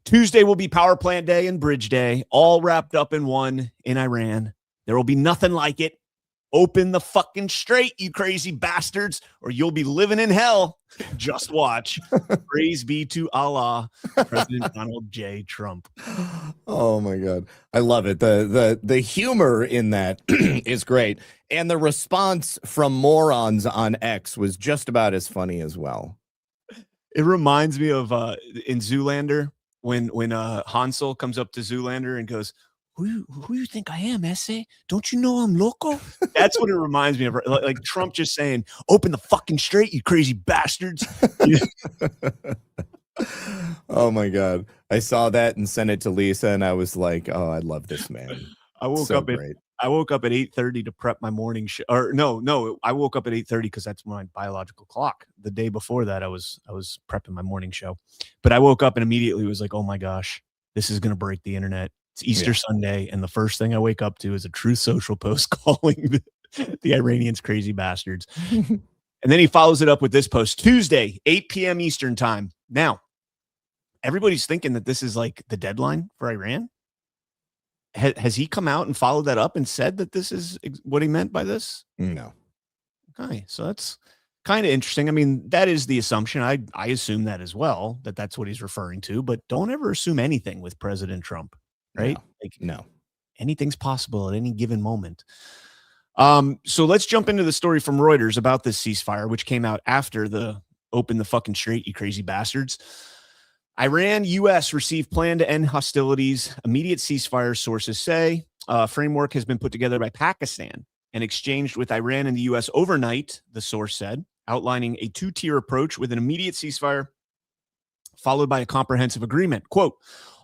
Tuesday will be power plant day and bridge day, all wrapped up in one in Iran. There will be nothing like it. Open the fucking strait, you crazy bastards, or you'll be living in hell. Just watch. Praise be to Allah, President Donald J. Trump. Oh my God. I love it. The humor in that is great. And the response from morons on X was just about as funny as well. It reminds me of in Zoolander when Hansel comes up to Zoolander and goes, Who you think I am, Esse? Don't you know I'm loco? That's what it reminds me of. Like Trump just saying, open the fucking strait, you crazy bastards. Oh my God. I saw that and sent it to Lisa and I was like, oh, I love this man. I woke up at 8:30 to prep my morning show. Or no, I woke up at 8:30 because that's my biological clock. The day before that, I was prepping my morning show. But I woke up and immediately was like, oh my gosh, this is gonna break the internet. It's Easter Sunday, and the first thing I wake up to is a Truth Social post calling the Iranians crazy bastards. And then he follows it up with this post, Tuesday, 8 p.m. Eastern time. Now, everybody's thinking that this is like the deadline for Iran. Has he come out and followed that up and said that this is what he meant by this? No. Okay, so that's kind of interesting. I mean, that is the assumption. I assume that as well, that that's what he's referring to, but don't ever assume anything with President Trump. Right? No. Anything's possible at any given moment. So let's jump into the story from Reuters about this ceasefire, which came out after the open the fucking strait, you crazy bastards. Iran, U.S. received plan to end hostilities. Immediate ceasefire, sources say. Framework has been put together by Pakistan and exchanged with Iran and the U.S. overnight, the source said, outlining a two-tier approach with an immediate ceasefire followed by a comprehensive agreement. Quote,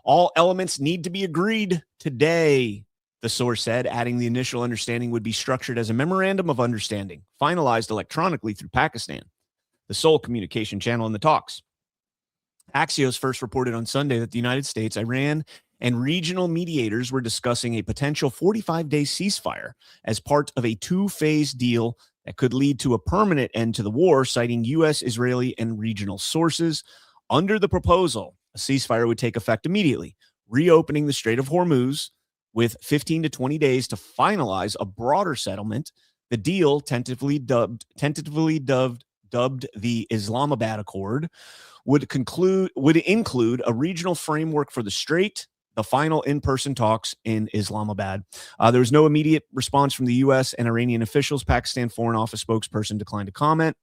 all elements need to be agreed today, the source said, adding the initial understanding would be structured as a memorandum of understanding, finalized electronically through Pakistan, the sole communication channel in the talks. Axios first reported on Sunday that the United States, Iran, and regional mediators were discussing a potential 45-day ceasefire as part of a two-phase deal that could lead to a permanent end to the war, citing U.S., Israeli, and regional sources. Under the proposal, a ceasefire would take effect immediately, reopening the Strait of Hormuz with 15 to 20 days to finalize a broader settlement. The deal, tentatively dubbed the Islamabad Accord, would include a regional framework for the strait, the final in-person talks in Islamabad. There was no immediate response from the U.S. and Iranian officials. Pakistan Foreign Office spokesperson declined to comment.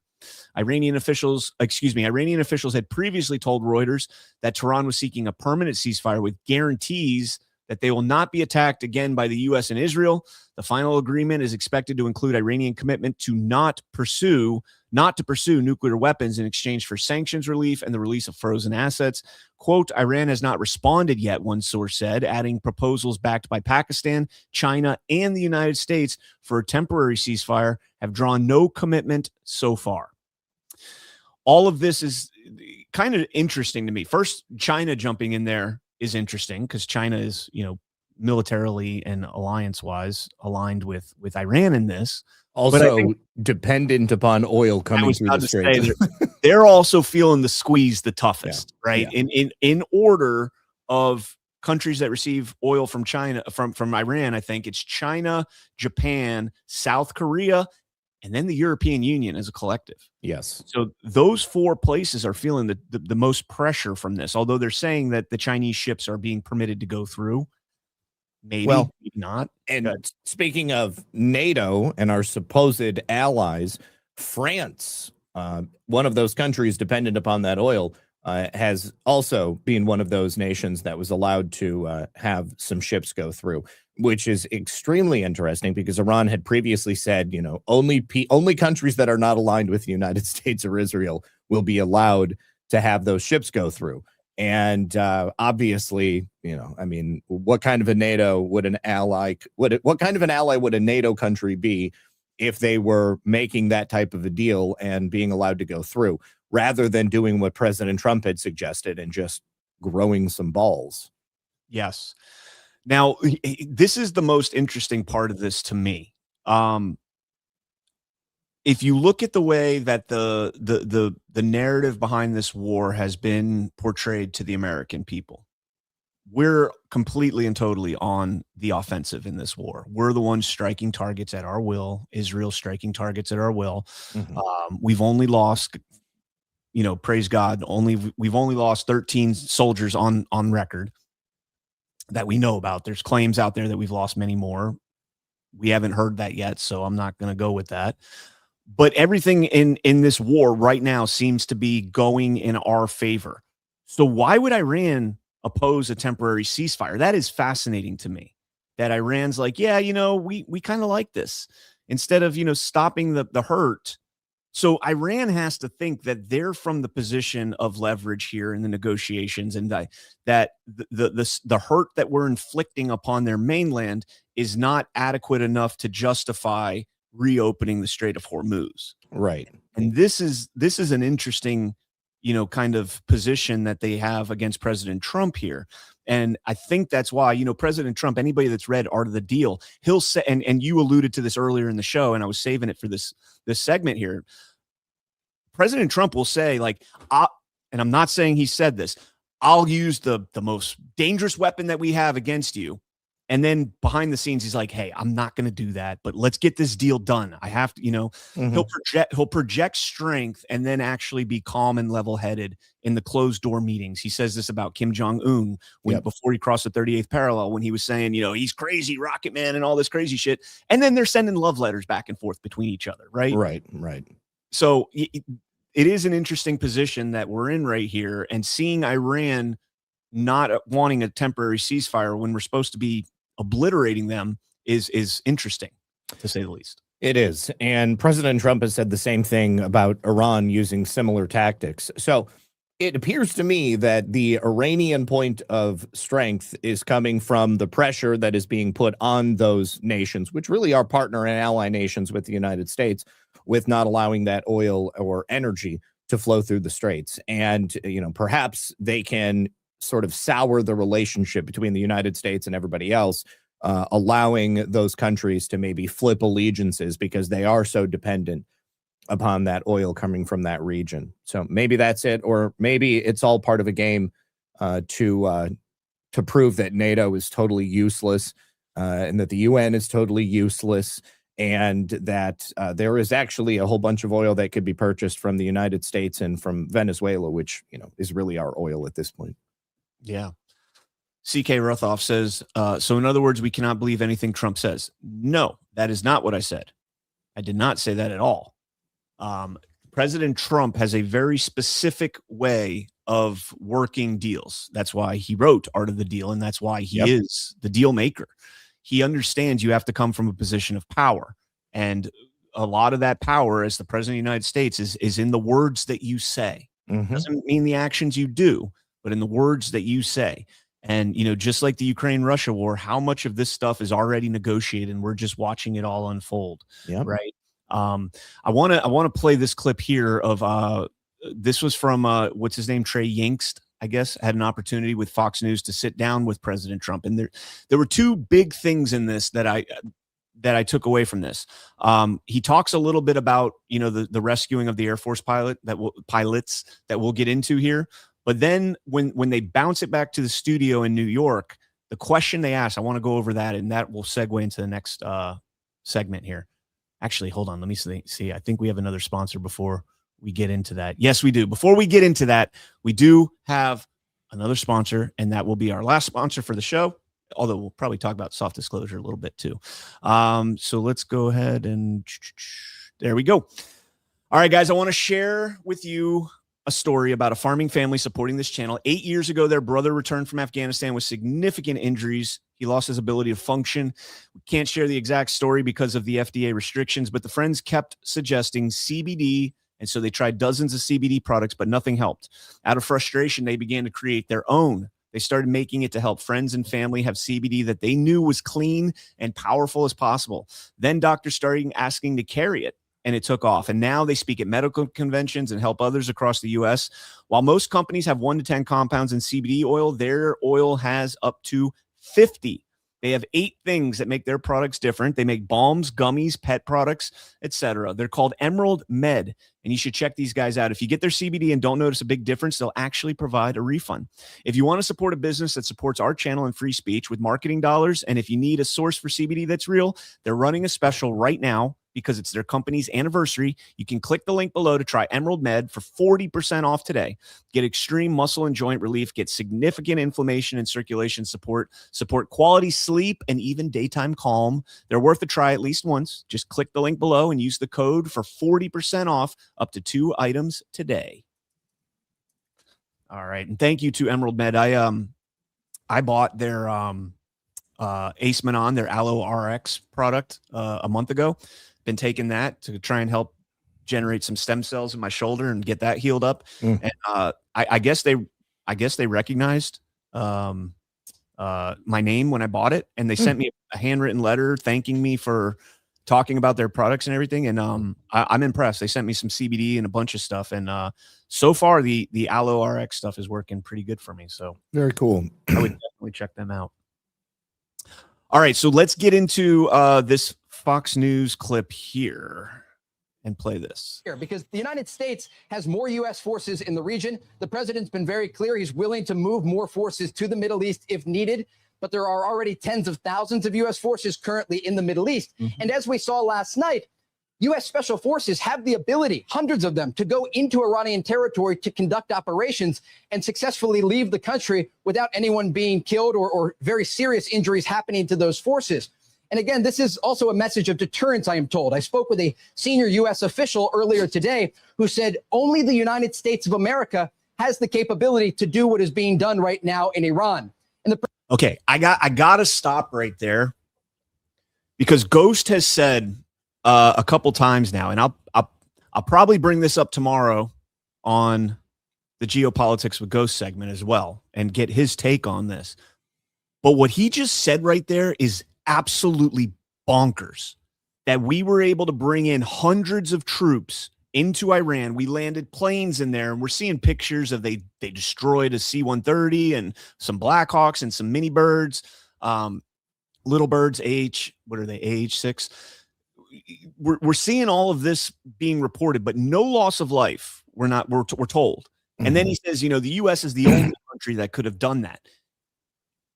Iranian officials had previously told Reuters that Tehran was seeking a permanent ceasefire with guarantees that they will not be attacked again by the U.S. and Israel. The final agreement is expected to include Iranian commitment to not to pursue nuclear weapons in exchange for sanctions relief and the release of frozen assets. Quote, Iran has not responded yet, one source said, adding proposals backed by Pakistan, China, and the United States for a temporary ceasefire have drawn no commitment so far. all of this is kind of interesting to me. First, China jumping in there is interesting because China is, militarily and alliance-wise aligned with Iran in this. Also dependent upon oil coming through the Straits. They're also feeling the squeeze the toughest, right? Yeah. In order of countries that receive oil from China, from Iran, I think it's China, Japan, South Korea, and then the European Union as a collective. Yes. So those 4 places are feeling the most pressure from this, although they're saying that the Chinese ships are being permitted to go through. Maybe, maybe not. And speaking of NATO and our supposed allies, France, one of those countries dependent upon that oil, has also been one of those nations that was allowed to have some ships go through, which is extremely interesting because Iran had previously said, only countries that are not aligned with the United States or Israel will be allowed to have those ships go through. And obviously, what kind of a NATO would an ally, what kind of an ally would a NATO country be if they were making that type of a deal and being allowed to go through, rather than doing what President Trump had suggested and just growing some balls? Yes. Now, this is the most interesting part of this to me. If you look at the way that the narrative behind this war has been portrayed to the American people, we're completely and totally on the offensive in this war. We're the ones striking targets at our will. Israel striking targets at our will. We've only lost, praise God, we've only lost 13 soldiers on record that we know about. There's claims out there that we've lost many more. We haven't heard that yet, so I'm not going to go with that. But everything in this war right now seems to be going in our favor. So why would Iran oppose a temporary ceasefire? That is fascinating to me, that Iran's like, we kind of like this, instead of, stopping the hurt. So Iran has to think that they're from the position of leverage here in the negotiations, and that the hurt that we're inflicting upon their mainland is not adequate enough to justify reopening the Strait of Hormuz. Right. And this is an interesting, kind of position that they have against President Trump here. And I think that's why, President Trump, anybody that's read Art of the Deal, he'll say, and you alluded to this earlier in the show, and I was saving it for this segment here. President Trump will say, like, and I'm not saying he said this, I'll use the most dangerous weapon that we have against you. And then behind the scenes, he's like, hey, I'm not going to do that, but let's get this deal done. I have to, he'll project strength and then actually be calm and level headed in the closed door meetings. He says this about Kim Jong-un before he crossed the 38th parallel, when he was saying, he's crazy, Rocket Man, and all this crazy shit. And then they're sending love letters back and forth between each other. Right. Right. So it is an interesting position that we're in right here, and seeing Iran not wanting a temporary ceasefire when we're supposed to be obliterating them is interesting, to say the least. It is. And President Trump has said the same thing about Iran using similar tactics. So it appears to me that the Iranian point of strength is coming from the pressure that is being put on those nations, which really are partner and ally nations with the United States, with not allowing that oil or energy to flow through the straits. And, perhaps they can sort of sour the relationship between the United States and everybody else, allowing those countries to maybe flip allegiances because they are so dependent upon that oil coming from that region. So maybe that's it, or maybe it's all part of a game to prove that NATO is totally useless, and that the UN is totally useless, and that there is actually a whole bunch of oil that could be purchased from the United States and from Venezuela, which is really our oil at this point. Yeah. CK Rothoff says, so in other words, we cannot believe anything Trump says. No, that is not what I said. I did not say that at all. President Trump has a very specific way of working deals. That's why he wrote Art of the Deal, and that's why he is the deal maker. He understands you have to come from a position of power. And a lot of that power as the president of the United States is in the words that you say. Doesn't mean the actions you do, but in the words that you say. And, just like the Ukraine-Russia war, how much of this stuff is already negotiated and we're just watching it all unfold. Right. I want to play this clip here of this was from what's his name, Trey Yingst, I guess, had an opportunity with Fox News to sit down with President Trump, and there were two big things in this that I took away from this. He talks a little bit about, you know, the rescuing of the Air Force pilots that we'll get into here. But then when they bounce it back to the studio in New York, the question they asked, I want to go over that, and that will segue into the next segment here. Actually, hold on. Let me see. I think we have another sponsor before we get into that. Yes, we do. Before we get into that, we do have another sponsor, and that will be our last sponsor for the show. Although we'll probably talk about soft disclosure a little bit too. So let's go ahead and there we go. All right, guys, I want to share with you a story about a farming family supporting this channel. 8 years ago, their brother returned from Afghanistan with significant injuries. He lost his ability to function. We can't share the exact story because of the FDA restrictions, but the friends kept suggesting CBD, and so they tried dozens of CBD products, but nothing helped. Out of frustration, they began to create their own. They started making it to help friends and family have CBD that they knew was clean and powerful as possible. Then doctors started asking to carry it, and it took off. And now they speak at medical conventions and help others across the U.S. While most companies have 1 to 10 compounds in CBD oil, their oil has up to 50. They have 8 things that make their products different. They make balms, gummies, pet products, etc. They're called Emerald Med, and you should check these guys out. If you get their CBD and don't notice a big difference, they'll actually provide a refund. If you want to support a business that supports our channel and free speech with marketing dollars, and if you need a source for CBD that's real, they're running a special right now because it's their company's anniversary. You can click the link below to try Emerald Med for 40% off today. Get extreme muscle and joint relief, get significant inflammation and circulation support quality sleep, and even daytime calm. They're worth a try at least once. Just click the link below and use the code for 40% off up to 2 items today. All right. And thank you to Emerald Med. I bought their Ace Manon, their Aloe RX product a month ago. Been taking that to try and help generate some stem cells in my shoulder and get that healed up. And I guess they recognized my name when I bought it, and they sent me a handwritten letter thanking me for talking about their products and everything. And I'm impressed. They sent me some CBD and a bunch of stuff, and so far the Aloe RX stuff is working pretty good for me. So very cool. I would definitely check them out. All right, so let's get into this Fox News clip here and play this. Because the United States has more U.S. forces in the region. The president's been very clear. He's willing to move more forces to the Middle East if needed. But there are already tens of thousands of U.S. forces currently in the Middle East. And as we saw last night, U.S. special forces have the ability, hundreds of them, to go into Iranian territory to conduct operations and successfully leave the country without anyone being killed or very serious injuries happening to those forces. And again, this is also a message of deterrence, I am told. I spoke with a senior U.S. official earlier today who said only the United States of America has the capability to do what is being done right now in Iran. And okay, I got to stop right there, because Ghost has said a couple times now, and I'll probably bring this up tomorrow on the Geopolitics with Ghost segment as well and get his take on this. But what he just said right there is absolutely bonkers, that we were able to bring in hundreds of troops into Iran. We landed planes in there, and we're seeing pictures of they destroyed a C-130 and some Blackhawks and some mini birds, little birds, AH-6. We're seeing all of this being reported, but no loss of life. We're told. And then he says, you know, the U.S. is the only country that could have done that.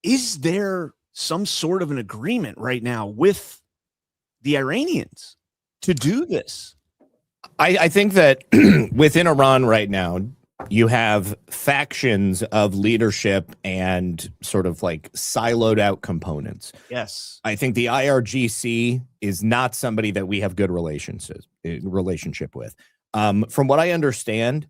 Is there some sort of an agreement right now with the Iranians to do this? I think that within Iran right now, you have factions of leadership and sort of like siloed out components. Yes. I think the IRGC is not somebody that we have good relationship with. From what I understand,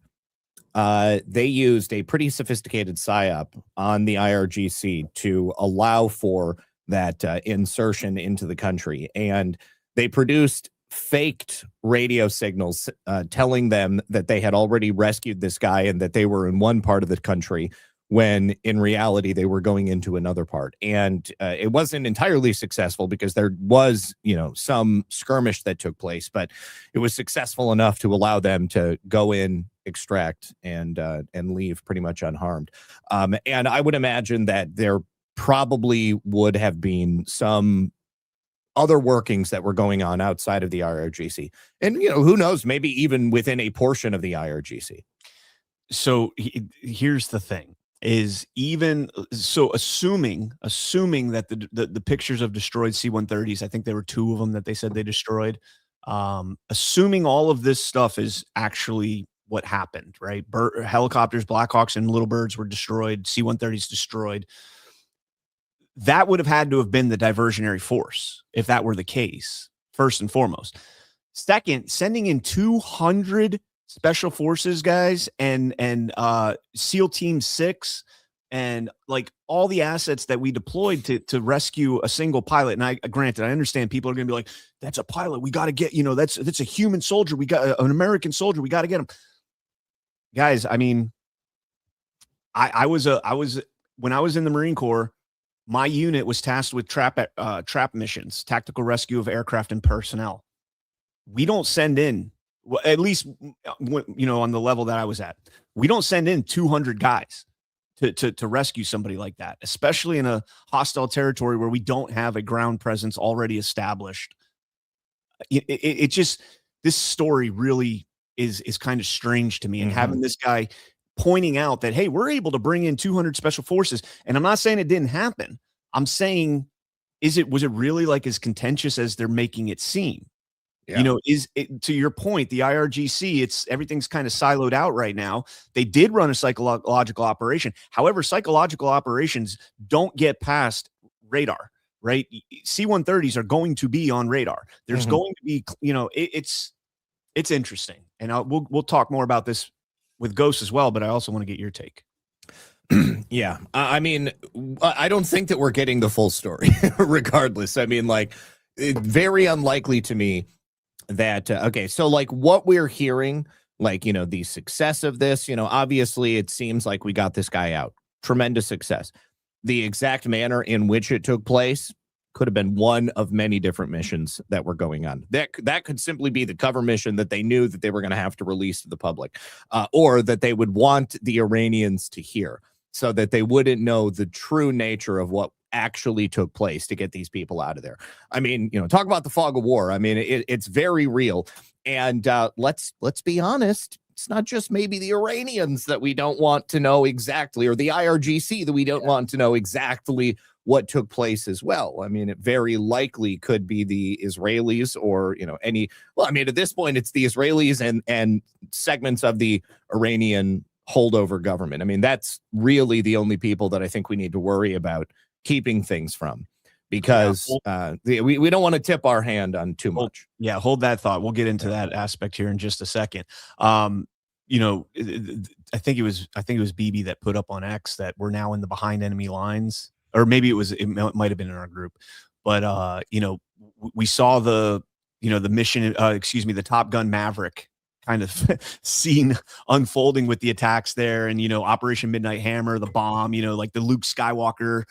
they used a pretty sophisticated PSYOP on the IRGC to allow for that insertion into the country. And they produced faked radio signals telling them that they had already rescued this guy and that they were in one part of the country, when in reality they were going into another part. And it wasn't entirely successful because there was, you know, some skirmish that took place, but it was successful enough to allow them to go in extract and leave pretty much unharmed. And I would imagine that there probably would have been some other workings that were going on outside of the IRGC. And, who knows, maybe even within a portion of the IRGC. So here's the thing is even so assuming that the pictures of destroyed C-130s, I think there were 2 of them that they said they destroyed. Assuming all of this stuff is actually what happened, right? Helicopters, Blackhawks and Little Birds were destroyed, C-130s destroyed. That would have had to have been the diversionary force if that were the case, first and foremost. Second, sending in 200 special forces guys and SEAL Team 6 and like all the assets that we deployed to rescue a single pilot. And granted, I understand people are going to be like, that's a pilot. We got to get, that's a human soldier. We got an American soldier. We got to get him. Guys, I mean, I was when I was in the Marine Corps, my unit was tasked with trap missions, tactical rescue of aircraft and personnel. We don't send in, at least, on the level that I was at, we don't send in 200 guys to rescue somebody like that, especially in a hostile territory where we don't have a ground presence already established. It just, this story really is kind of strange to me. And having this guy pointing out that, hey, we're able to bring in 200 special forces. And I'm not saying it didn't happen. I'm saying, was it really like as contentious as they're making it seem? Yeah. Is it, to your point, the IRGC, everything's kind of siloed out right now. They did run a psychological operation. However, psychological operations don't get past radar, right? C-130s are going to be on radar. There's going to be, it's interesting. And we'll talk more about this with Ghost as well, but I also want to get your take. Yeah. I mean, I don't think that we're getting the full story regardless. I mean, like, very unlikely to me that, okay, so like what we're hearing, like, the success of this, obviously it seems like we got this guy out. Tremendous success. The exact manner in which it took place could have been one of many different missions that were going on. That could simply be the cover mission that they knew that they were going to have to release to the public, or that they would want the Iranians to hear so that they wouldn't know the true nature of what actually took place to get these people out of there. I mean, talk about the fog of war. I mean, it's very real. And let's be honest. It's not just maybe the Iranians that we don't want to know exactly, or the IRGC that we don't want to know exactly what took place as well. I mean, it very likely could be the Israelis or, well, I mean, at this point, it's the Israelis and segments of the Iranian holdover government. I mean, that's really the only people that I think we need to worry about keeping things from, because we don't want to tip our hand on too much. Yeah, hold that thought. We'll get into that aspect here in just a second. I think it was BB that put up on X that we're now in the behind enemy lines, or maybe it might have been in our group, but we saw the mission, the Top Gun Maverick kind of scene unfolding with the attacks there, and Operation Midnight Hammer, the bomb, like the Luke Skywalker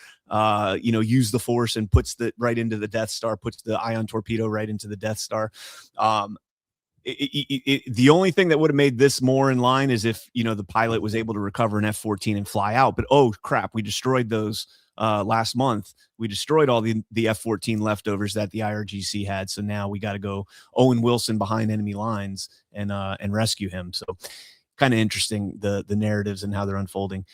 use the Force and puts right into the Death Star, puts the ion torpedo right into the Death Star. The only thing that would have made this more in line is if the pilot was able to recover an F-14 and fly out. But oh crap, we destroyed those last month. We destroyed all the F-14 leftovers that the IRGC had. So now we got to go Owen Wilson behind enemy lines and rescue him. So kind of interesting, the narratives and how they're unfolding.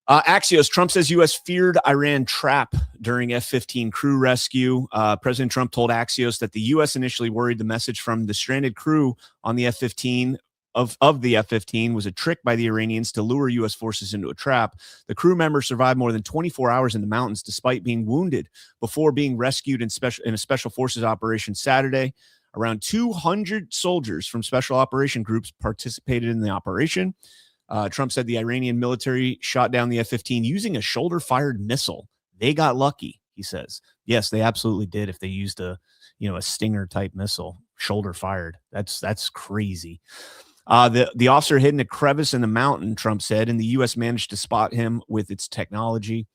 Axios, Trump says U.S. feared Iran trap during F-15 crew rescue. President Trump told Axios that the U.S. initially worried the message from the stranded crew on the F-15 of the F-15 was a trick by the Iranians to lure U.S. forces into a trap. The crew member survived more than 24 hours in the mountains despite being wounded before being rescued in a special forces operation Saturday. Around 200 soldiers from special operation groups participated in the operation. Trump said the Iranian military shot down the F-15 using a shoulder-fired missile. They got lucky, he says. Yes, they absolutely did. If they used a Stinger-type missile, shoulder-fired, that's crazy. The officer hid in a crevice in the mountain, Trump said, and the U.S. managed to spot him with its technology.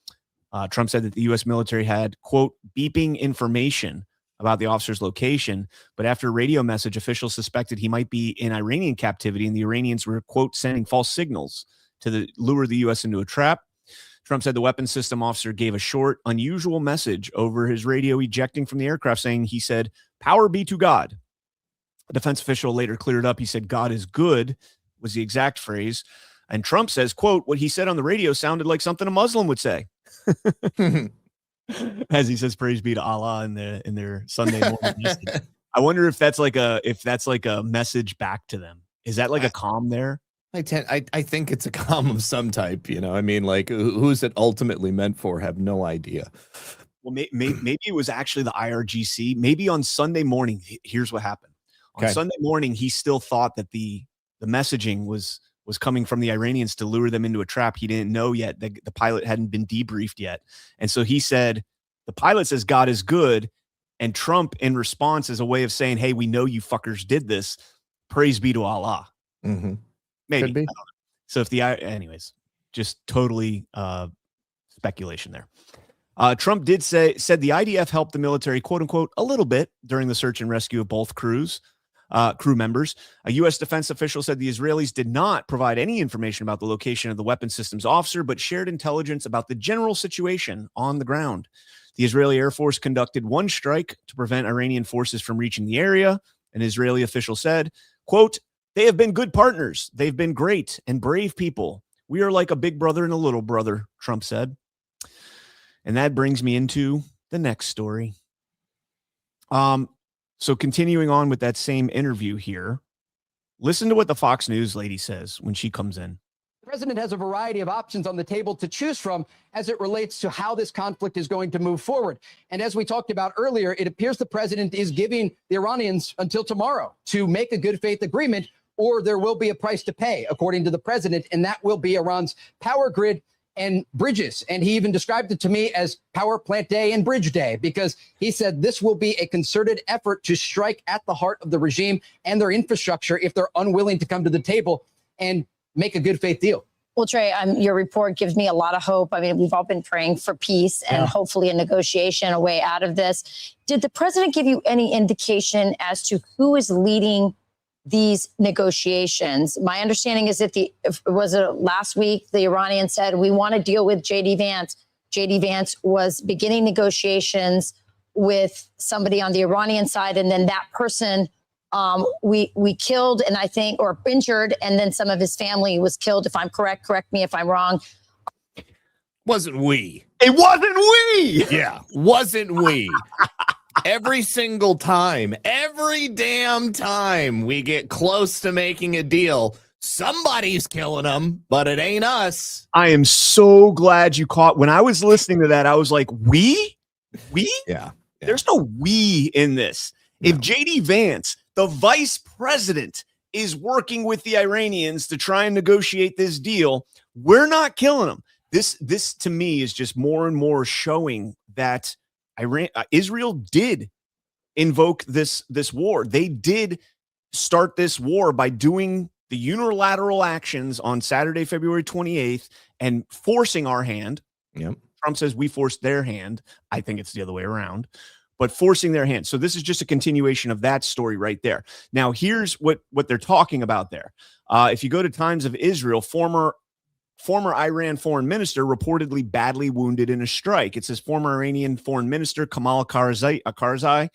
Trump said that the U.S. military had, quote, beeping information about the officer's location, but after a radio message, officials suspected he might be in Iranian captivity, and the Iranians were, quote, sending false signals to lure the U.S. into a trap. Trump said the weapons system officer gave a short, unusual message over his radio ejecting from the aircraft, saying, he said, "Power be to God." A defense official later cleared up. He said, "God is good," was the exact phrase. And Trump says, quote, "What he said on the radio sounded like something a Muslim would say." As he says, "Praise be to Allah" in their Sunday morning message. I wonder if that's like a message back to them. Is that like a comm there? I think it's a comm of some type. I mean, like, who's it ultimately meant for? Have no idea. Well, maybe it was actually the IRGC. Maybe on Sunday morning. Here's what happened. On Sunday morning, he still thought that the messaging was coming from the Iranians to lure them into a trap. He didn't know yet. The pilot hadn't been debriefed yet. And so he said, the pilot says God is good. And Trump, in response, as a way of saying, hey, we know you fuckers did this. Praise be to Allah. Mm-hmm. Maybe. Could be. So anyways, just totally speculation there. Trump said the IDF helped the military, quote unquote, a little bit during the search and rescue of both crew members. A U.S. defense official said the Israelis did not provide any information about the location of the weapons systems officer, but shared intelligence about the general situation on the ground. The Israeli Air Force conducted one strike to prevent Iranian forces from reaching the area. An Israeli official said, quote, "They have been good partners. They've been great and brave people. We are like a big brother and a little brother," Trump said. And that brings me into the next story. So continuing on with that same interview here, listen to what the Fox News lady says when she comes in. The president has a variety of options on the table to choose from as it relates to how this conflict is going to move forward. And as we talked about earlier, it appears the president is giving the Iranians until tomorrow to make a good faith agreement, or there will be a price to pay, according to the president, and that will be Iran's power grid and bridges. And he even described it to me as power plant day and bridge day, because he said this will be a concerted effort to strike at the heart of the regime and their infrastructure if they're unwilling to come to the table and make a good faith deal. Well, Trey, your report gives me a lot of hope. I mean, we've all been praying for peace and hopefully a negotiation, a way out of this. Did the president give you any indication as to who is leading these negotiations? My understanding is that last week, the Iranians said, we want to deal with J.D. Vance. J.D. Vance was beginning negotiations with somebody on the Iranian side, and then that person we killed, and I think, or injured, and then some of his family was killed. If I'm correct me if I'm wrong. Wasn't we? It wasn't we. Yeah, wasn't we? Every single time, every damn time we get close to making a deal, somebody's killing them, but it ain't us. I am so glad you caught. When I was listening to that, I was like, we? Yeah. There's no we in this. No. If J.D. Vance, the vice president, is working with the Iranians to try and negotiate this deal, we're not killing them. This to me is just more and more showing that Israel did invoke this war. They did start this war by doing the unilateral actions on Saturday, February 28th, and forcing our hand. Yep. Trump says we forced their hand. I think it's the other way around, but forcing their hand. So this is just a continuation of that story right there. Now, here's what they're talking about there. If you go to Times of Israel, former Iran foreign minister reportedly badly wounded in a strike. It says former Iranian foreign minister Kamal Karzai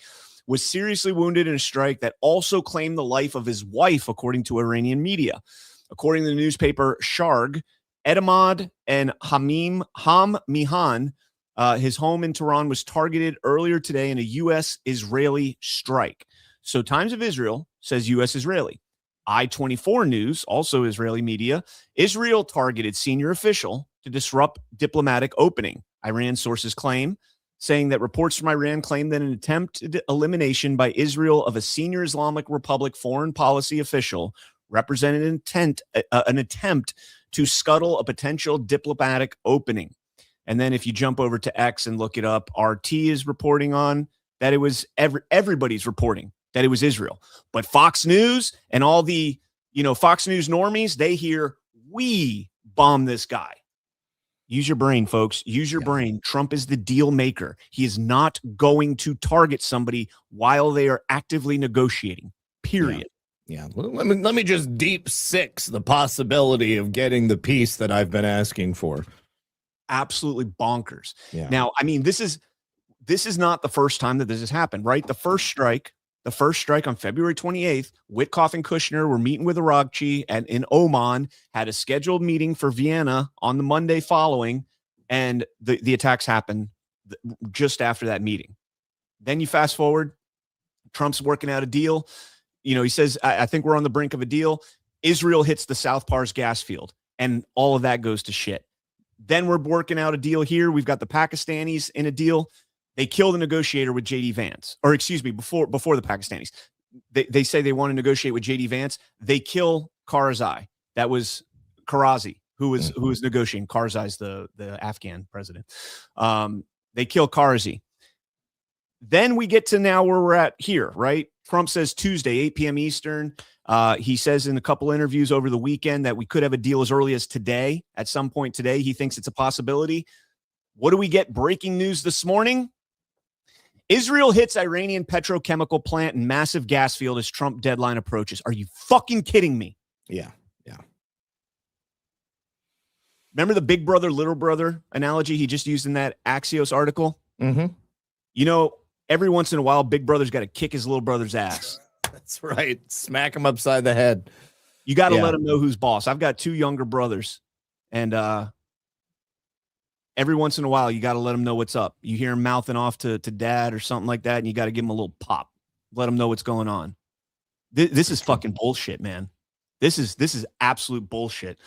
was seriously wounded in a strike that also claimed the life of his wife, according to Iranian media. According to the newspaper Sharg, Edamad and Ham Mihan, his home in Tehran, was targeted earlier today in a U.S.-Israeli strike. So Times of Israel says U.S.-Israeli. I-24 News, also Israeli media, Israel targeted senior official to disrupt diplomatic opening. Iran sources claim, saying that reports from Iran claim that an attempted elimination by Israel of a senior Islamic Republic foreign policy official represented an attempt to scuttle a potential diplomatic opening. And then if you jump over to X and look it up, RT is reporting on that it was everybody's reporting that it was Israel. But Fox News and all the, Fox News normies, they hear we bombed this guy. Use your brain, folks. Use your brain. Trump is the deal maker. He is not going to target somebody while they are actively negotiating, period. Yeah. Let me just deep six the possibility of getting the peace that I've been asking for. Absolutely bonkers. Yeah. Now, I mean, this is not the first time that this has happened, right? The first strike on February 28th, Witkoff and Kushner were meeting with Aragchi in Oman, had a scheduled meeting for Vienna on the Monday following, and the attacks happened just after that meeting. Then you fast forward, Trump's working out a deal. You know, he says, I think we're on the brink of a deal. Israel hits the South Pars gas field, and all of that goes to shit. Then we're working out a deal here. We've got the Pakistanis in a deal. They kill the negotiator with J.D. Vance, or excuse me, before the Pakistanis. They say they want to negotiate with J.D. Vance. They kill Karzai. That was Karazi, who was negotiating. Karzai's the Afghan president. They kill Karzi. Then we get to now where we're at here, right? Trump says Tuesday, 8 p.m. Eastern. He says in a couple interviews over the weekend that we could have a deal as early as today. At some point today, he thinks it's a possibility. What do we get? Breaking news this morning. Israel hits Iranian petrochemical plant and massive gas field as Trump deadline approaches. Are you fucking kidding me? Yeah. Remember the big brother, little brother analogy he just used in that Axios article? Mm-hmm. You know, every once in a while, big brother's got to kick his little brother's ass. That's right. Smack him upside the head. You got to let him know who's boss. I've got 2 younger brothers, and every once in a while, you got to let them know what's up. You hear him mouthing off to dad or something like that, and you got to give him a little pop. Let him know what's going on. This is fucking bullshit, man. This is absolute bullshit.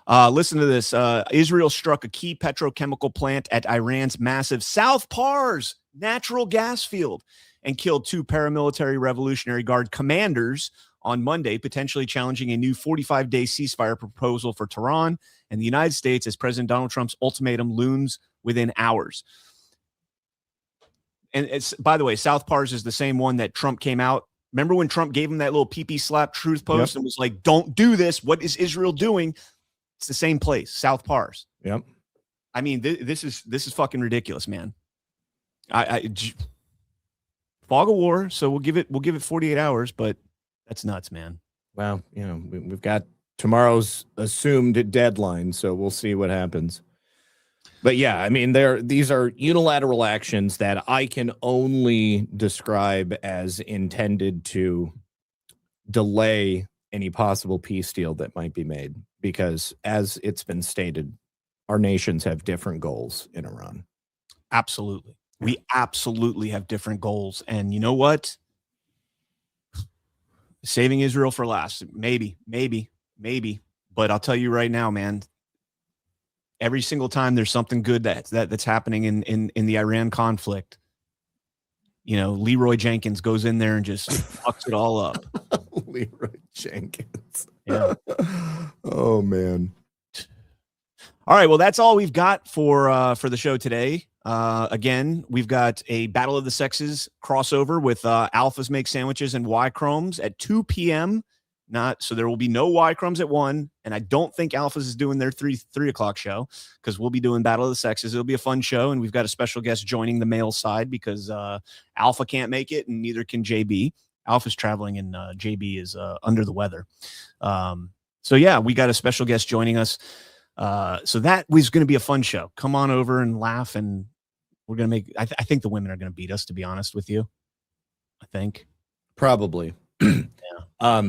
Listen to this. Israel struck a key petrochemical plant at Iran's massive South Pars natural gas field and killed 2 paramilitary Revolutionary Guard commanders on Monday, potentially challenging a new 45-day ceasefire proposal for Tehran and the United States as President Donald Trump's ultimatum looms within hours. And it's, by the way, South Pars is the same one that Trump came out. Remember when Trump gave him that little pee-pee slap truth post and was like, don't do this. What is Israel doing? It's the same place, South Pars. Yep. I mean, this is fucking ridiculous, man. Fog of war. So we'll give it 48 hours, but that's nuts, man. Well, you know, we've got tomorrow's assumed deadline, so we'll see what happens. But yeah, I mean, these are unilateral actions that I can only describe as intended to delay any possible peace deal that might be made, because as it's been stated, our nations have different goals in Iran. Absolutely. We absolutely have different goals. And you know what? Saving Israel for last. Maybe. But I'll tell you right now, man, every single time there's something good that's happening in the Iran conflict, you know, Leroy Jenkins goes in there and just fucks it all up. Leroy Jenkins. Yeah. Oh, man. All right. Well, that's all we've got for the show today. Again, we've got a Battle of the Sexes crossover with Alphas Make Sandwiches and Y Chromes at 2 p.m. So there will be no Y Chromes at 1, and I don't think Alphas is doing their 3 o'clock show, because we'll be doing Battle of the Sexes. It'll be a fun show, and we've got a special guest joining the male side because Alpha can't make it, and neither can JB. Alpha's traveling, and JB is under the weather. So yeah, we got a special guest joining us. So that was going to be a fun show. Come on over and laugh, and we're going to make, I think the women are going to beat us, to be honest with you. I think. Probably. Yeah.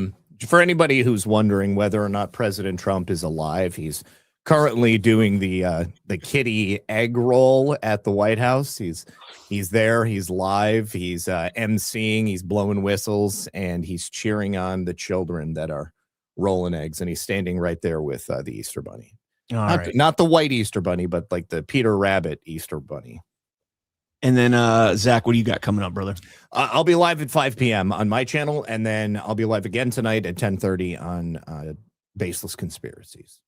For anybody who's wondering whether or not President Trump is alive, he's currently doing the kitty egg roll at the White House. He's there. He's live. He's emceeing. He's blowing whistles, and he's cheering on the children that are rolling eggs. And he's standing right there with the Easter Bunny. Not the white Easter Bunny, but like the Peter Rabbit Easter Bunny. And then, Zach, what do you got coming up, brother? I'll be live at 5 p.m. on my channel, and then I'll be live again tonight at 10:30 on Baseless Conspiracies.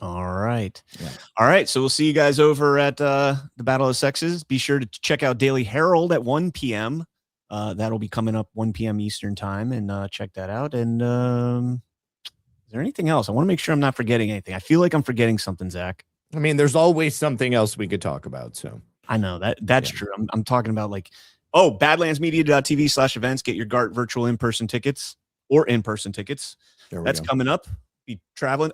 All right. Yeah. All right. So we'll see you guys over at the Battle of the Sexes. Be sure to check out Daily Herald at 1 p.m. That'll be coming up 1 p.m. Eastern time, and check that out. And is there anything else? I want to make sure I'm not forgetting anything. I feel like I'm forgetting something, Zach. I mean, there's always something else we could talk about. So I know that's true. I'm talking about like, badlandsmedia.tv/events. Get your GART virtual in-person tickets or in-person tickets. That's coming up. Be traveling.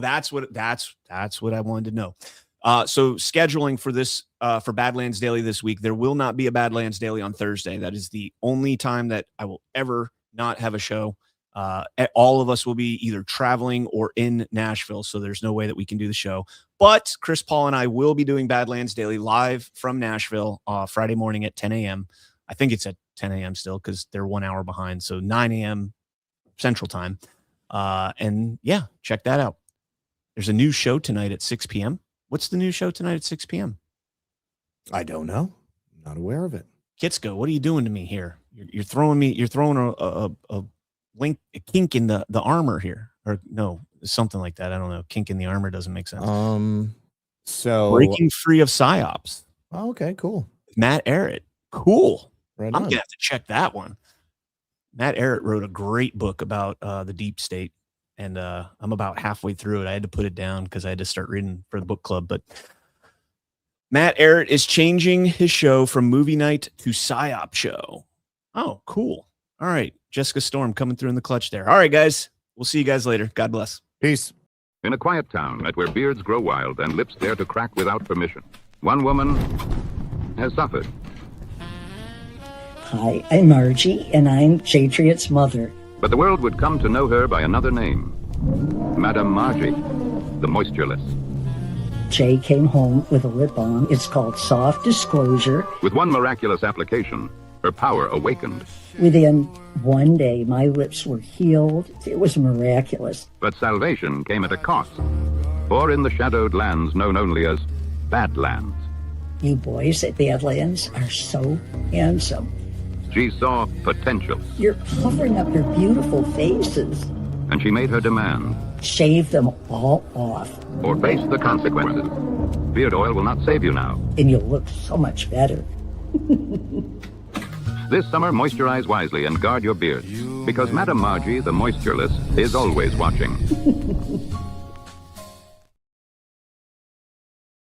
That's what I wanted to know. So scheduling for this for Badlands Daily this week, there will not be a Badlands Daily on Thursday. That is the only time that I will ever not have a show. All of us will be either traveling or in Nashville, so there's no way that we can do the show. But Chris Paul and I will be doing Badlands Daily live from Nashville Friday morning at 10 a.m. I think it's at 10 a.m. still because they're 1 hour behind, so 9 a.m. Central Time. And yeah, check that out. There's a new show tonight at 6 p.m. What's the new show tonight at 6 p.m.? I don't know. Not aware of it. Kitsko, what are you doing to me here? You're throwing a link, a kink in the armor here, or no, something like that. I don't know. Kink in the armor doesn't make sense. So Breaking Free of Psyops. Oh, okay, cool. Matt Ehret. Cool. Right I'm gonna have to check that one. Matt Ehret wrote a great book about the deep state, and I'm about halfway through it. I had to put it down because I had to start reading for the book club. But Matt Ehret is changing his show from movie night to psyop show. Oh, cool. All right. Jessica Storm coming through in the clutch there. All right, guys. We'll see you guys later. God bless. Peace. In a quiet town at where beards grow wild and lips dare to crack without permission, one woman has suffered. Hi, I'm Margie, and I'm Jadriet's mother. But the world would come to know her by another name, Madame Margie, the moistureless. Jay came home with a lip balm. It's called Soft Disclosure. With one miraculous application, her power awakened. Within one day, my lips were healed. It was miraculous. But salvation came at a cost. For in the shadowed lands known only as Badlands, You boys at Badlands are so handsome. she saw potential. You're covering up your beautiful faces. And she made her demand, Shave them all off, or face the consequences. Beard oil will not save you now. and you'll look so much better. This summer, moisturize wisely and guard your beard, because Madame Margie, the moistureless, is always watching.